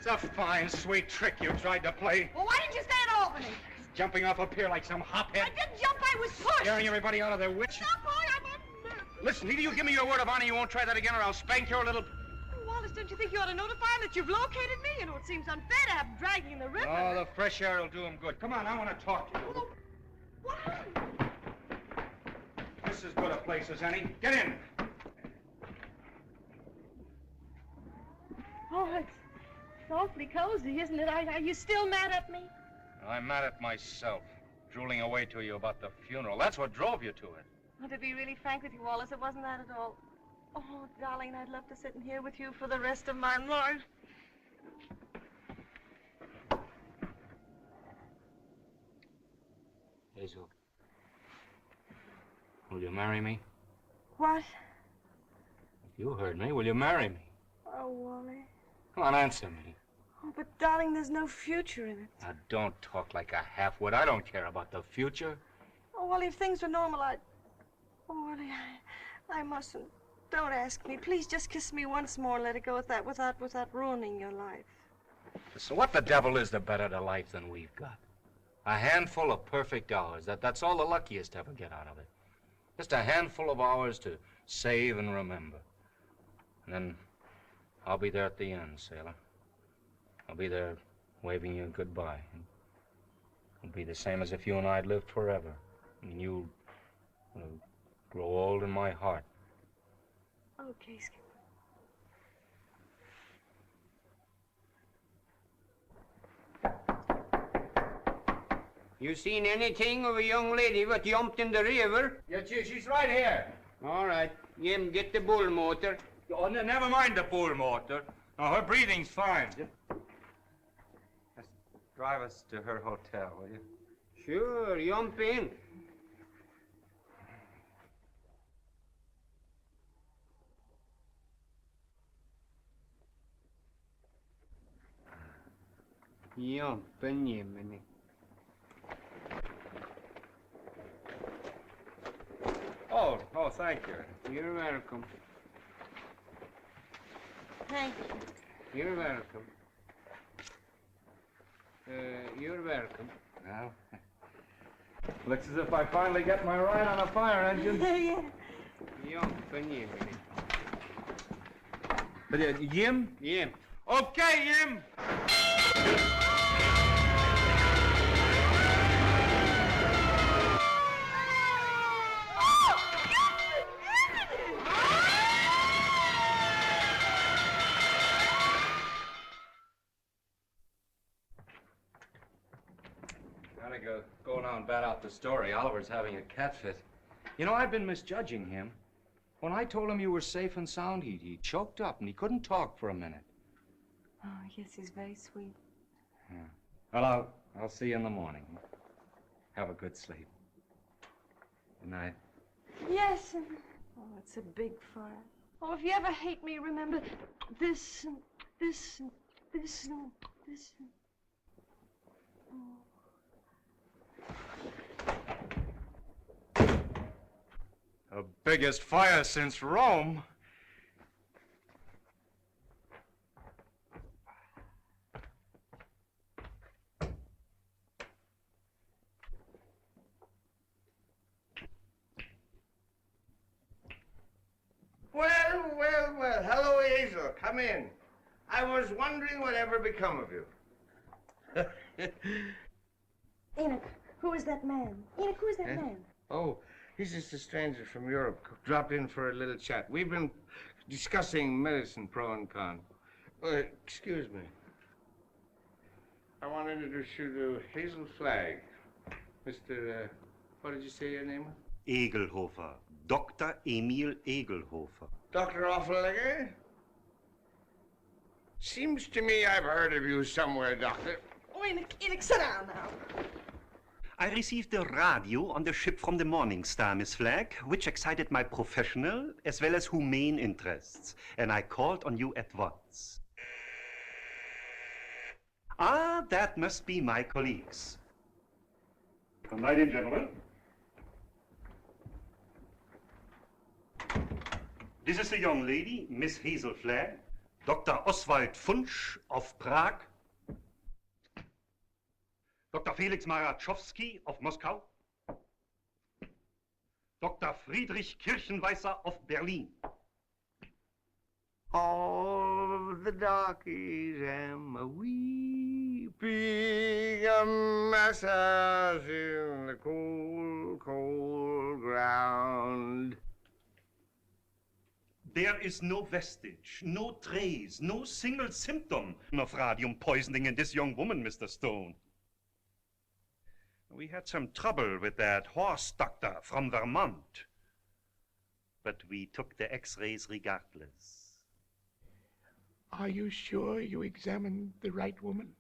B: It's a fine, sweet trick you tried to play.
F: Well, why didn't you stay in Albany?
B: Jumping off a pier like some hophead.
F: I didn't jump, I was pushed.
B: Scaring everybody out of their wits.
F: Stop, boy, I'm unnerved.
B: Listen, either you give me your word of honor you won't try that again, or I'll spank your little...
F: Wallace, don't you think you ought to notify him that you've located me? You know, it seems unfair to have him dragging in the river.
B: Oh, the fresh air will do him good. Come on, I want to talk to you.
F: Well, what?
B: This is as good a place as any. Get in.
F: Oh, it's awfully cozy, isn't it? Are you still mad at me?
B: I'm mad at myself, drooling away to you about the funeral. That's what drove you to it.
F: Well, to be really frank with you, Wallace, it wasn't that at all. Oh, darling, I'd love to sit in here with you for the rest of my life.
B: Hazel, will you marry me?
F: What?
B: You heard me. Will you marry me?
F: Oh, Wally.
B: Come on, answer me.
F: Oh, but darling, there's no future in it.
B: Now, don't talk like a half-wit. I don't care about the future.
F: Oh, Wally, if things were normal, I'd... Oh, Wally, I mustn't. Don't ask me. Please just kiss me once more and let it go at that without ruining your life.
B: So what the devil is the better to life than we've got? A handful of perfect hours. That's all the luckiest ever get out of it. Just a handful of hours to save and remember. And then I'll be there at the end, sailor. I'll be there waving you goodbye. It'll be the same as if you and I had lived forever. And you'll grow old in my heart.
F: Okay, Skipper.
L: You seen anything of a young lady what jumped in the river?
B: Yes, she's right here.
L: All right. Jim, get the bull motor.
B: Oh, never mind the bull motor. No, her breathing's fine.
M: Just drive us to her hotel, will you?
L: Sure, jump in. Jump in, Jiminy.
M: Oh, thank you.
L: You're welcome.
F: Thank you.
L: You're welcome. You're welcome.
M: Well, looks as if I finally get my ride on a fire engine.
F: Yeah.
L: Jump in, Jiminy.
M: But, Jim?
L: Jim.
B: Okay, Jim.
M: Go now and bat out the story. Oliver's having a cat fit.
B: You know, I've been misjudging him. When I told him you were safe and sound, he choked up and he couldn't talk for a minute.
F: Oh, yes, he's very sweet.
B: Yeah. Well, I'll see you in the morning. Have a good sleep. Good night.
F: Yes. Oh, it's a big fire. Oh, if you ever hate me, remember this and this and this and this and... Oh.
B: The biggest fire since Rome.
G: Well. Hello, Hazel. Come in. I was wondering whatever become of you.
F: Enoch, who is that man? Enoch, who is that man?
G: Oh, he's just a stranger from Europe. Dropped in for a little chat. We've been discussing medicine, pro and con. Excuse me. I want to introduce you to Hazel Flagg. Mr. What did you say your name was?
N: Egelhofer. Dr. Emil Egelhofer.
G: Dr. Offenlegger? Seems to me I've heard of you somewhere, Doctor.
F: Oh, Enoch, sit down now.
N: I received a radio on the ship from the Morning Star, Miss Flagg, which excited my professional as well as humane interests, and I called on you at once. Ah, that must be my colleagues. Come right in, gentlemen. This is the young lady, Miss Hazel Flagg, Dr. Oswald Funsch of Prague, Dr. Felix Marachowski of Moscow, Dr. Friedrich Kirchenweißer of Berlin.
G: All the darkies am a weeping, a massage in the cold, cold ground.
N: There is no vestige, no trace, no single symptom of radium poisoning in this young woman, Mr. Stone. We had some trouble with that horse doctor from Vermont, but we took the x-rays regardless.
K: Are you sure you examined the right woman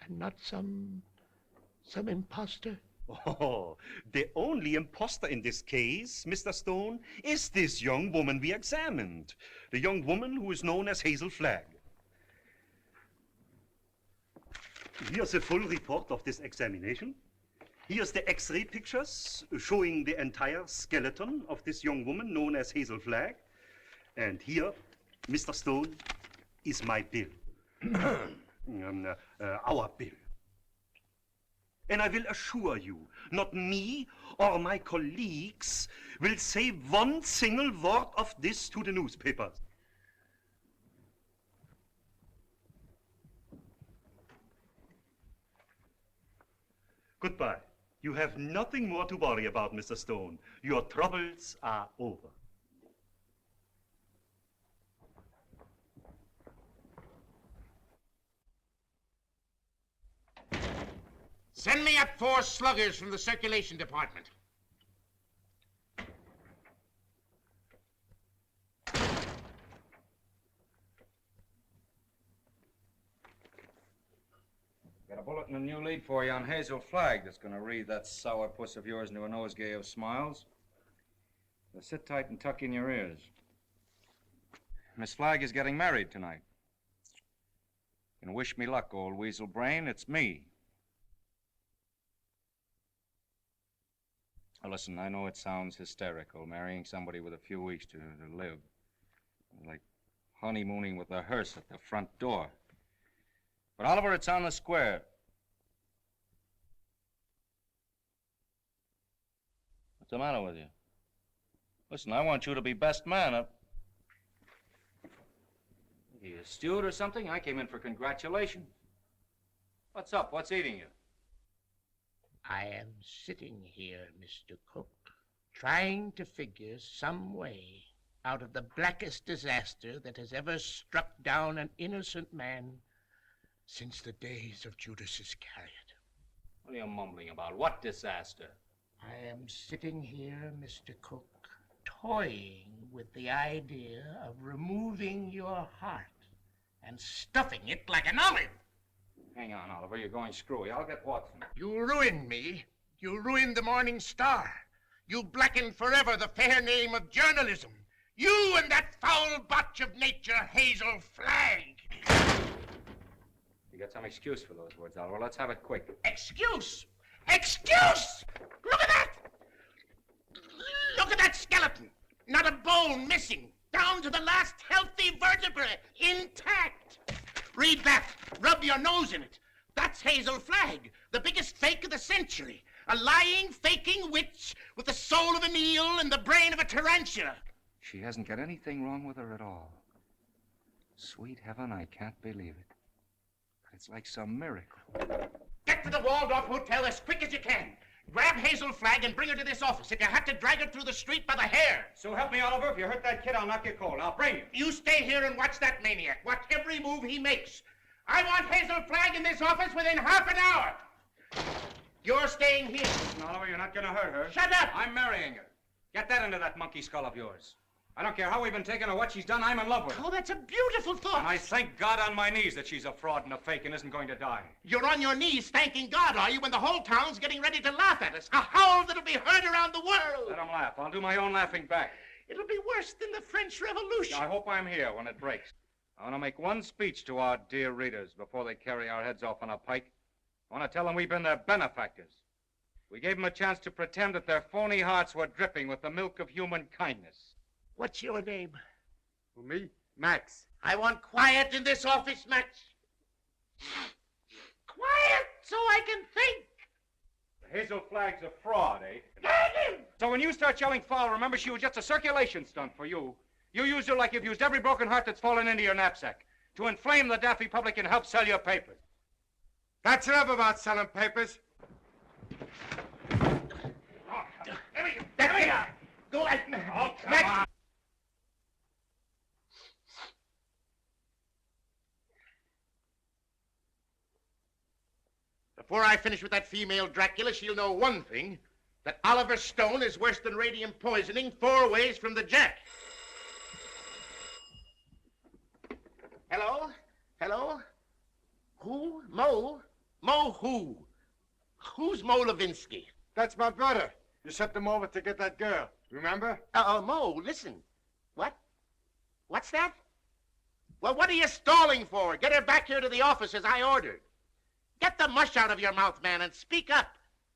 K: and not some imposter?
N: Oh, the only imposter in this case, Mr. Stone, is this young woman we examined. The young woman who is known as Hazel Flagg. Here's a full report of this examination. Here's the x-ray pictures showing the entire skeleton of this young woman known as Hazel Flagg. And here, Mr. Stone, is my bill. our bill. And I will assure you, not me or my colleagues will say one single word of this to the newspapers. Goodbye. You have nothing more to worry about, Mr. Stone. Your troubles are over.
A: Send me up 4 sluggers from the circulation department.
B: Got a bulletin and a new lead for you on Hazel Flagg that's going to read that sour puss of yours into a nosegay of smiles. Now sit tight and tuck in your ears. Miss Flagg is getting married tonight. And wish me luck, old weasel brain. It's me. Now listen, I know it sounds hysterical, marrying somebody with a few weeks to live. Like honeymooning with a hearse at the front door. But Oliver, it's on the square. What's the matter with you? Listen, I want you to be best man up. You a steward or something? I came in for congratulations. What's up? What's eating you?
K: I am sitting here, Mr. Cook, trying to figure some way out of the blackest disaster that has ever struck down an innocent man since the days of Judas Iscariot.
B: What are you mumbling about? What disaster?
K: I am sitting here, Mr. Cook, toying with the idea of removing your heart and stuffing it like an olive.
B: Hang on, Oliver. You're going screwy. I'll get Watson.
A: You ruined me. You ruined the Morning Star. You blackened forever the fair name of journalism. You and that foul botch of nature, Hazel Flagg.
B: You got some excuse for those words, Oliver. Let's have it quick.
A: Excuse? Excuse? Look at that! Look at that skeleton. Not a bone missing. Down to the last healthy vertebrae. Intact. Read that. Rub your nose in it. That's Hazel Flagg, the biggest fake of the century. A lying, faking witch with the soul of an eel and the brain of a tarantula.
B: She hasn't got anything wrong with her at all. Sweet heaven, I can't believe it. It's like some miracle.
A: Get to the Waldorf Hotel as quick as you can. Grab Hazel Flagg and bring her to this office. If you have to drag her through the street by the hair.
B: So help me, Oliver. If you hurt that kid, I'll knock you cold. I'll bring you.
A: You stay here and watch that maniac. Watch every move he makes. I want Hazel Flagg in this office within half an hour. You're staying here.
B: Listen, Oliver, you're not going to hurt her.
A: Shut up!
B: I'm marrying her. Get that into that monkey skull of yours. I don't care how we've been taken or what she's done, I'm in love with her.
A: Oh, that's a beautiful thought.
B: And I thank God on my knees that she's a fraud and a fake and isn't going to die.
A: You're on your knees thanking God, are you, when the whole town's getting ready to laugh at us? A howl that'll be heard around the world.
B: Let them laugh. I'll do my own laughing back.
A: It'll be worse than the French Revolution.
B: I hope I'm here when it breaks. I want to make one speech to our dear readers before they carry our heads off on a pike. I want to tell them we've been their benefactors. We gave them a chance to pretend that their phony hearts were dripping with the milk of human kindness.
K: What's your name?
G: Who, me? Max.
A: I want quiet in this office, Max. Quiet so I can think.
B: Hazel Flagg's a fraud, eh? So when you start yelling foul, remember she was just a circulation stunt for you. You used her like you've used every broken heart that's fallen into your knapsack to inflame the daffy public and help sell your papers.
G: That's enough about selling papers.
A: There we go. Go ahead.
B: Oh,
A: Max. Before I finish with that female Dracula, she'll know one thing, that Oliver Stone is worse than radium poisoning 4 ways from the Jack. Hello? Hello? Who? Mo? Mo who? Who's Mo Levinsky?
G: That's my brother. You sent them over to get that girl. Remember?
A: Mo, listen. What? What's that? Well, what are you stalling for? Get her back here to the office as I ordered. Get the mush out of your mouth, man, and speak up.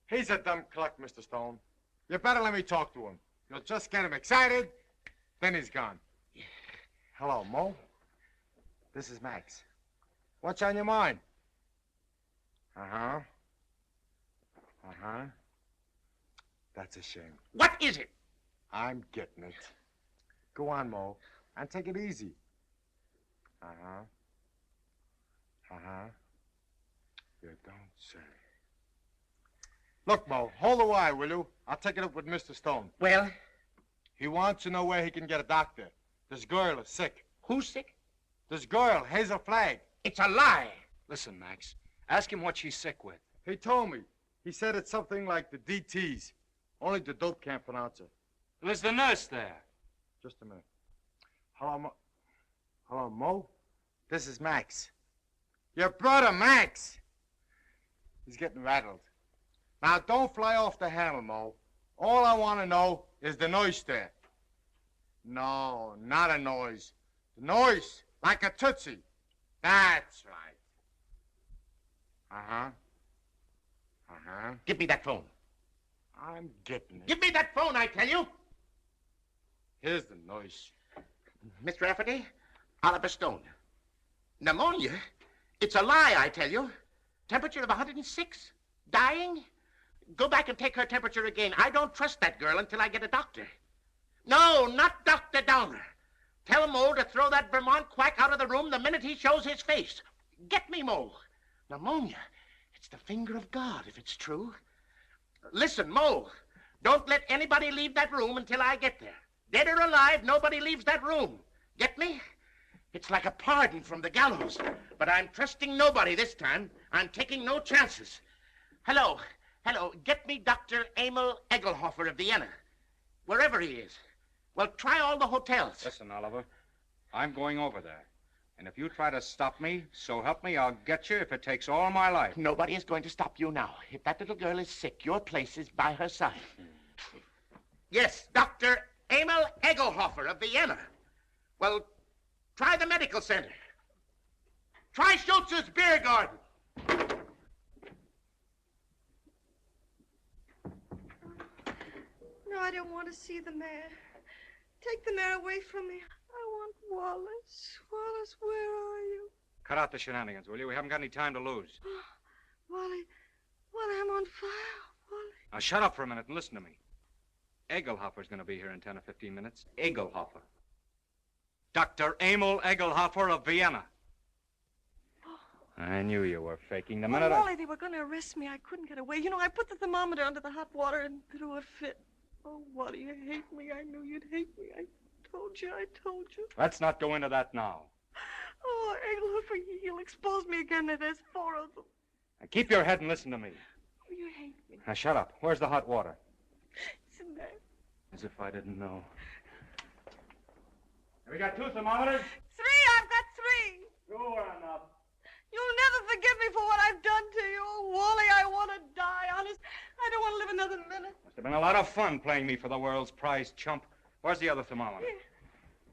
G: He's a dumb cluck, Mr. Stone. You better let me talk to him. You'll just get him excited, then he's gone. Hello, Mo. This is Max.
O: What's on your mind? Uh-huh. Uh-huh. That's a shame.
A: What is it?
O: I'm getting it. Go on, Mo, and take it easy. Uh-huh. Uh-huh. You don't say. Look, Mo, hold the wire, will you? I'll take it up with Mr. Stone.
A: Well?
O: He wants to know where he can get a doctor. This girl is sick.
A: Who's sick?
O: This girl, Hazel Flagg.
A: It's a lie.
B: Listen, Max, ask him what she's sick with.
O: He told me. He said it's something like the DTs. Only the dope can't pronounce it.
B: There's the nurse there.
O: Just a minute. Hello, Mo. Hello, Mo? This is Max. Your brother, Max. He's getting rattled. Now, don't fly off the handle, Mo. All I want to know is the noise there. No, not a noise. The noise, like a tootsie. That's right. Uh-huh. Uh-huh.
A: Give me that phone.
O: I'm getting it.
A: Give me that phone, I tell you.
O: Here's the noise.
A: Mr. Rafferty, Oliver Stone. Pneumonia? It's a lie, I tell you. Temperature of 106? Dying? Go back and take her temperature again. I don't trust that girl until I get a doctor. No, not Dr. Downer. Tell Mo to throw that Vermont quack out of the room the minute he shows his face. Get me, Mo. Pneumonia. It's the finger of God, if it's true. Listen, Mo, don't let anybody leave that room until I get there. Dead or alive, nobody leaves that room. Get me? It's like a pardon from the gallows. But I'm trusting nobody this time. I'm taking no chances. Hello. Hello. Get me Dr. Emil Egelhofer of Vienna. Wherever he is. Well, try all the hotels.
B: Listen, Oliver, I'm going over there. And if you try to stop me, so help me, I'll get you if it takes all my life.
A: Nobody is going to stop you now. If that little girl is sick, your place is by her side. Yes, Dr. Emil Egelhofer of Vienna. Well, try the medical center. Try Schultz's beer garden.
F: No, I don't want to see the mayor. Take the mayor away from me. I want Wallace. Wallace, where are you?
B: Cut out the shenanigans, will you? We haven't got any time to lose.
F: Wally, I'm on fire, Wally.
B: Now, shut up for a minute and listen to me. Egelhofer's going to be here in 10 or 15 minutes. Egelhofer. Dr. Emil Egelhofer of Vienna. I knew you were faking the minute
F: Wally, they were going to arrest me. I couldn't get away. You know, I put the thermometer under the hot water and threw a fit. Oh, Wally, you hate me. I knew you'd hate me. I told you.
B: Let's not go into that now.
F: Oh, Egelhofer, he'll expose me again. There's 4 of them.
B: Now, keep your head and listen to me.
F: Oh, you hate me.
B: Now, shut up. Where's the hot water?
F: It's in there.
B: As if I didn't know. Have we got 2 thermometers?
F: 3, I've got 3.
B: Sure enough.
F: You'll never forgive me for what I've done to you. Oh, Wally, I want to die, honest. I don't want to live another minute.
B: Must have been a lot of fun playing me for the world's prize, chump. Where's the other thermometer?
F: Here.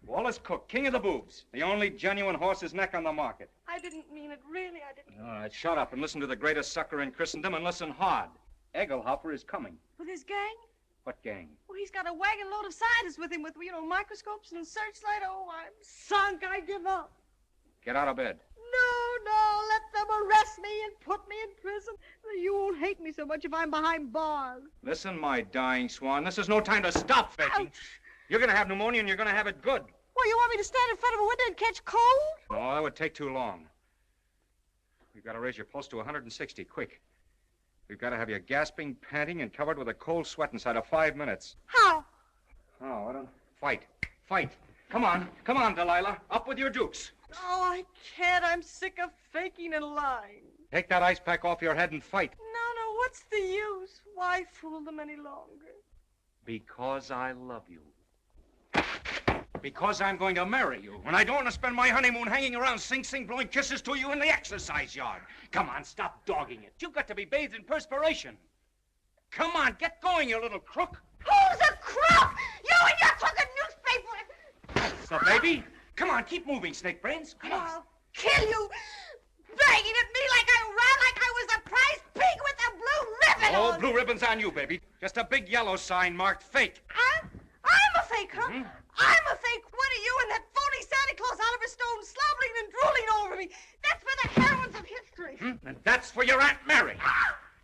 B: Wallace Cook, king of the boobs. The only genuine horse's neck on the market.
F: I didn't mean it, really, I didn't.
B: All right, shut up and listen to the greatest sucker in Christendom and listen hard. Egelhofer is coming.
F: With his gang?
B: What gang?
F: Well, he's got a wagon load of scientists with him with, microscopes and searchlight. Oh, I'm sunk. I give up.
B: Get out of bed.
F: No, let them arrest me and put me in prison. You won't hate me so much if I'm behind bars.
B: Listen, my dying swan, this is no time to stop faking.
F: Ouch.
B: You're going to have pneumonia and you're going to have it good.
F: Well, you want me to stand in front of a window and catch cold?
B: No, that would take too long. We've got to raise your pulse to 160, quick. We've got to have you gasping, panting, and covered with a cold sweat inside of 5 minutes.
F: How?
B: Oh, I don't... Fight. Come on, Delilah. Up with your dukes.
F: Oh, I can't. I'm sick of faking and lying.
B: Take that ice pack off your head and fight.
F: No, what's the use? Why fool them any longer?
B: Because I love you. Because I'm going to marry you. And I don't want to spend my honeymoon hanging around Sing Sing blowing kisses to you in the exercise yard. Come on, stop dogging it. You've got to be bathed in perspiration. Come on, get going, you little crook.
F: Who's a crook? You and your crooked newspaper.
B: That's the baby. Come on, keep moving, Snake Brains. Come on.
F: I'll kill you. Begging at me like I was a prize pig with a blue ribbon
B: Oh,
F: on.
B: blue ribbon's on you, baby. Just a big yellow sign marked fake.
F: I'm a fake, huh? I'm a fake. What are you and that phony Santa Claus Oliver Stone slobbering and drooling over me? That's for the heroines of history.
B: And that's for your Aunt Mary.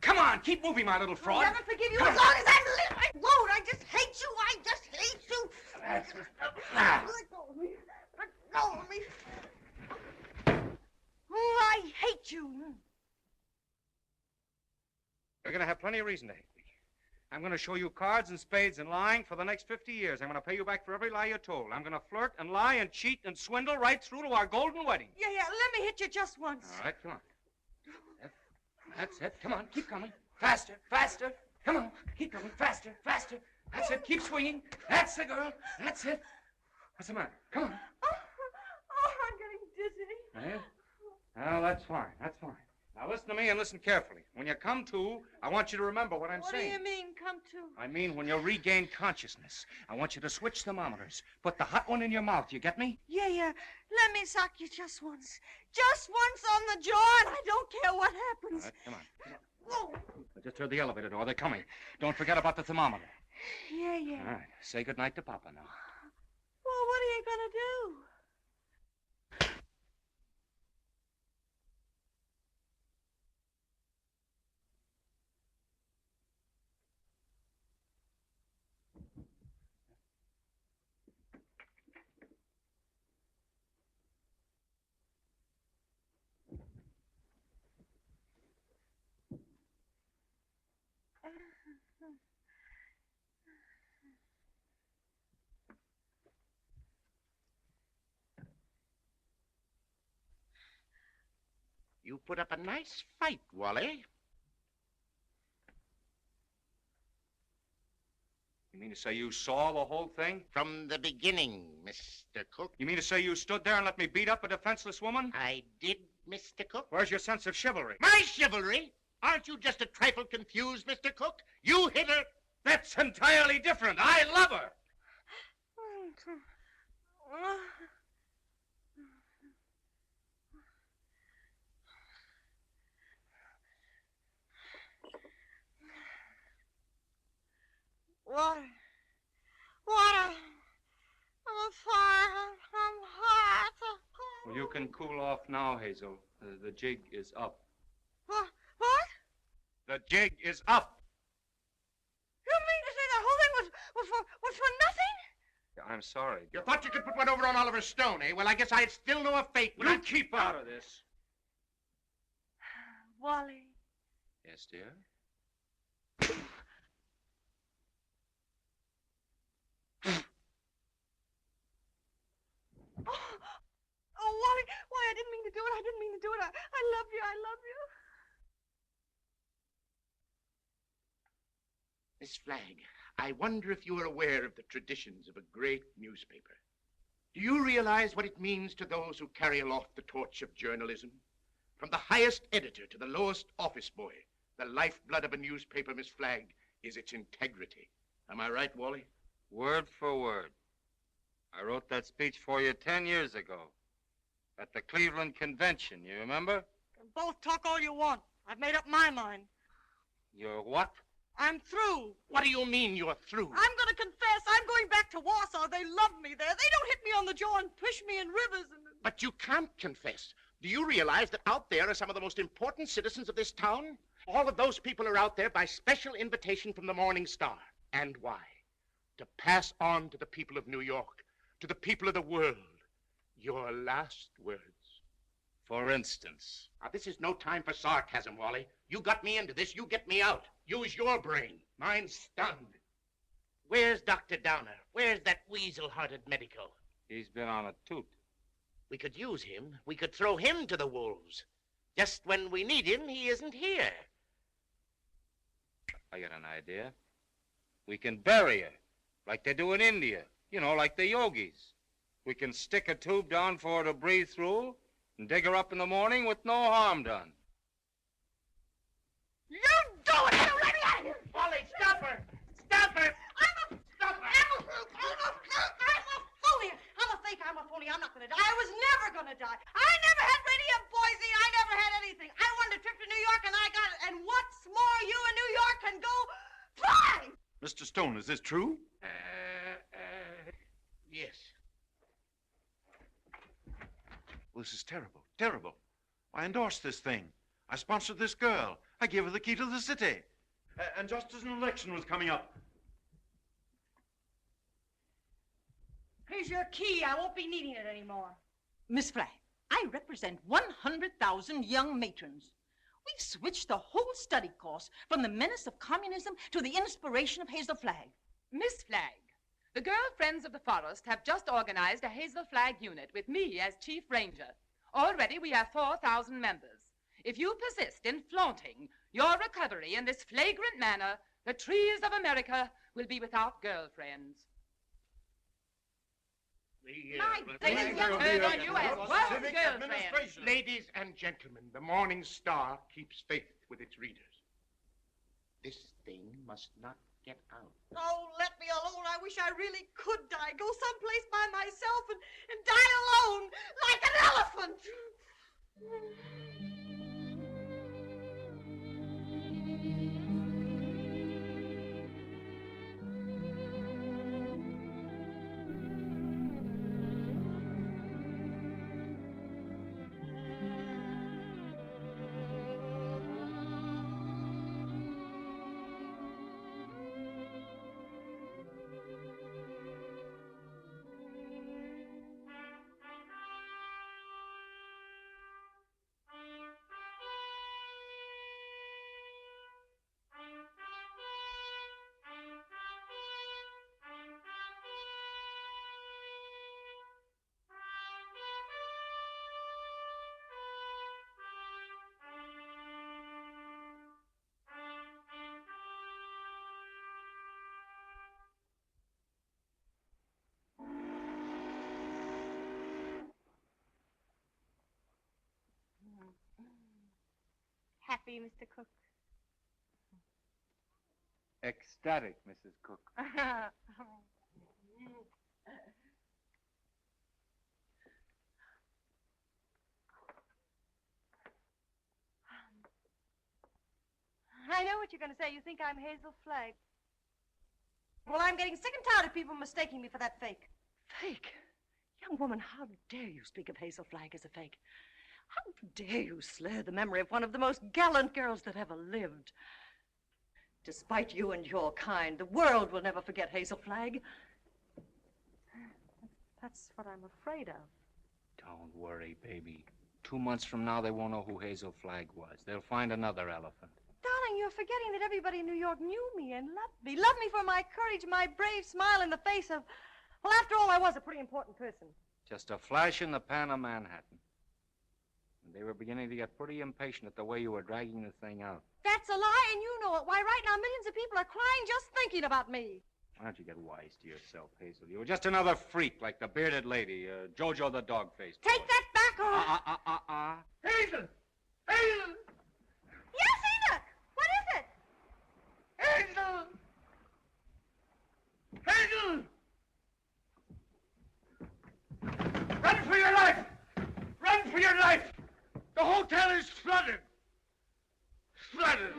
B: Come on, keep moving, my little
F: I'll
B: fraud.
F: never forgive you as long as I'm living. I won't. I just hate you. I just hate you.
B: That's
F: Let go of me. Let go of me. Oh, I hate you.
B: You're going to have plenty of reason to hate me. I'm going to show you cards and spades and lying for the next 50 years. I'm going to pay you back for every lie you told. I'm going to flirt and lie and cheat and swindle right through to our golden wedding.
F: Yeah, let me hit you just once.
B: All right, come on. That's it. Come on, keep coming. Faster, faster. Come on, keep coming. Faster, faster. That's it. Keep swinging. That's the girl. That's it. What's the matter? Come on.
F: Oh, I'm getting dizzy.
B: Yeah? Well, that's fine. That's fine. Now listen to me and listen carefully. When you come to, I want you to remember what I'm saying.
F: What do you mean, come to?
B: I mean, when you regain consciousness, I want you to switch thermometers. Put the hot one in your mouth. You get me?
F: Yeah. Let me sock you just once. Just once on the jaw, and I don't care what happens.
B: All right, come on.
F: Whoa.
B: I just heard the elevator door. They're coming. Don't forget about the thermometer.
F: Yeah.
B: All right. Say goodnight to Papa now.
F: Well, what are you gonna do?
A: You put up a nice fight, Wally.
B: You mean to say you saw the whole thing?
A: From the beginning, Mr. Cook.
B: You mean to say you stood there and let me beat up a defenseless woman?
A: I did, Mr. Cook.
B: Where's your sense of chivalry?
A: My chivalry? Aren't you just a trifle confused, Mr. Cook? You hit her.
B: That's entirely different. I love her.
F: Water. I'm fire. I'm hot.
B: Well, you can cool off now, Hazel. The jig is up.
F: What?
B: The jig is up.
F: You mean to say the whole thing was for nothing?
B: I'm sorry.
A: You thought you could put one over on Oliver Stone, eh? Well, I guess I'd still know a fate.
B: You keep out of this.
F: Wally.
B: Yes, dear?
F: Oh, Wally, I didn't mean to do it. I love you.
A: Miss Flagg, I wonder if you are aware of the traditions of a great newspaper. Do you realize what it means to those who carry aloft the torch of journalism? From the highest editor to the lowest office boy, the lifeblood of a newspaper, Miss Flagg, is its integrity. Am I right, Wally?
H: Word for word. I wrote that speech for you 10 years ago at the Cleveland Convention, you remember?
F: Both talk all you want. I've made up my mind.
H: You're what?
F: I'm through.
A: What do you mean you're through?
F: I'm going to confess. I'm going back to Warsaw. They love me there. They don't hit me on the jaw and push me in rivers and...
A: But you can't confess. Do you realize that out there are some of the most important citizens of this town? All of those people are out there by special invitation from the Morning Star. And why? To pass on to the people of New York, to the people of the world, your last words.
H: For instance?
A: Now, this is no time for sarcasm, Wally. You got me into this, you get me out. Use your brain. Mine's stunned. Where's Dr. Downer? Where's that weasel-hearted medico?
H: He's been on a toot.
A: We could use him. We could throw him to the wolves. Just when we need him, he isn't here.
H: I got an idea. We can bury her, like they do in India. You know, like the yogis. We can stick a tube down for her to breathe through and dig her up in the morning with no harm done.
F: You do it! You let me out of here!
A: Wally, stop her! Stop her!
F: I'm a fake. I'm a phony. I'm not going to die. I was never going to die. I never had radium poisoning. I never had anything. I wanted a trip to New York, and I got it. And what's more, you in New York can go fly!
N: Mr. Stone, is this true?
A: Yes.
N: Well, this is terrible, terrible.
P: I endorsed this thing. I sponsored this girl. I gave her the key to the city. And just as an election was coming up.
Q: Here's your key. I won't be needing it anymore.
R: Miss Flagg, I represent 100,000 young matrons. We've switched the whole study course from the menace of communism to the inspiration of Hazel Flagg.
I: Miss Flagg, the Girl Friends of the Forest have just organized a Hazel Flag unit with me as Chief Ranger. Already we have 4,000 members. If you persist in flaunting your recovery in this flagrant manner, the trees of America will be without girlfriends.
A: Ladies and gentlemen, the Morning Star keeps faith with its readers. This thing must not get out.
Q: Oh, let me alone. I wish I really could die. Go someplace by myself and die alone, like an elephant.
F: Happy, Mr. Cook?
M: Ecstatic, Mrs. Cook.
F: I know what you're going to say. You think I'm Hazel Flagg. Well, I'm getting sick and tired of people mistaking me for that fake.
Q: Fake? Young woman, how dare you speak of Hazel Flagg as a fake? How dare you slur the memory of one of the most gallant girls that ever lived? Despite you and your kind, the world will never forget Hazel Flagg.
F: That's what I'm afraid of.
B: Don't worry, baby. 2 months from now, they won't know who Hazel Flagg was. They'll find another elephant.
F: Darling, you're forgetting that everybody in New York knew me and loved me. Loved me for my courage, my brave smile in the face of... Well, after all, I was a pretty important person.
B: Just a flash in the pan of Manhattan. And they were beginning to get pretty impatient at the way you were dragging the thing out.
F: That's a lie, and you know it. Why, right now, millions of people are crying just thinking about me.
B: Why don't you get wise to yourself, Hazel? You were just another freak like the bearded lady, Jojo the dog-faced.
F: Take that back, or...
A: Hazel! Hazel!
F: Yes, Enoch! What is it?
A: Hazel! Hazel! Run for your life! Run for your life! The hotel is flooded! Flooded!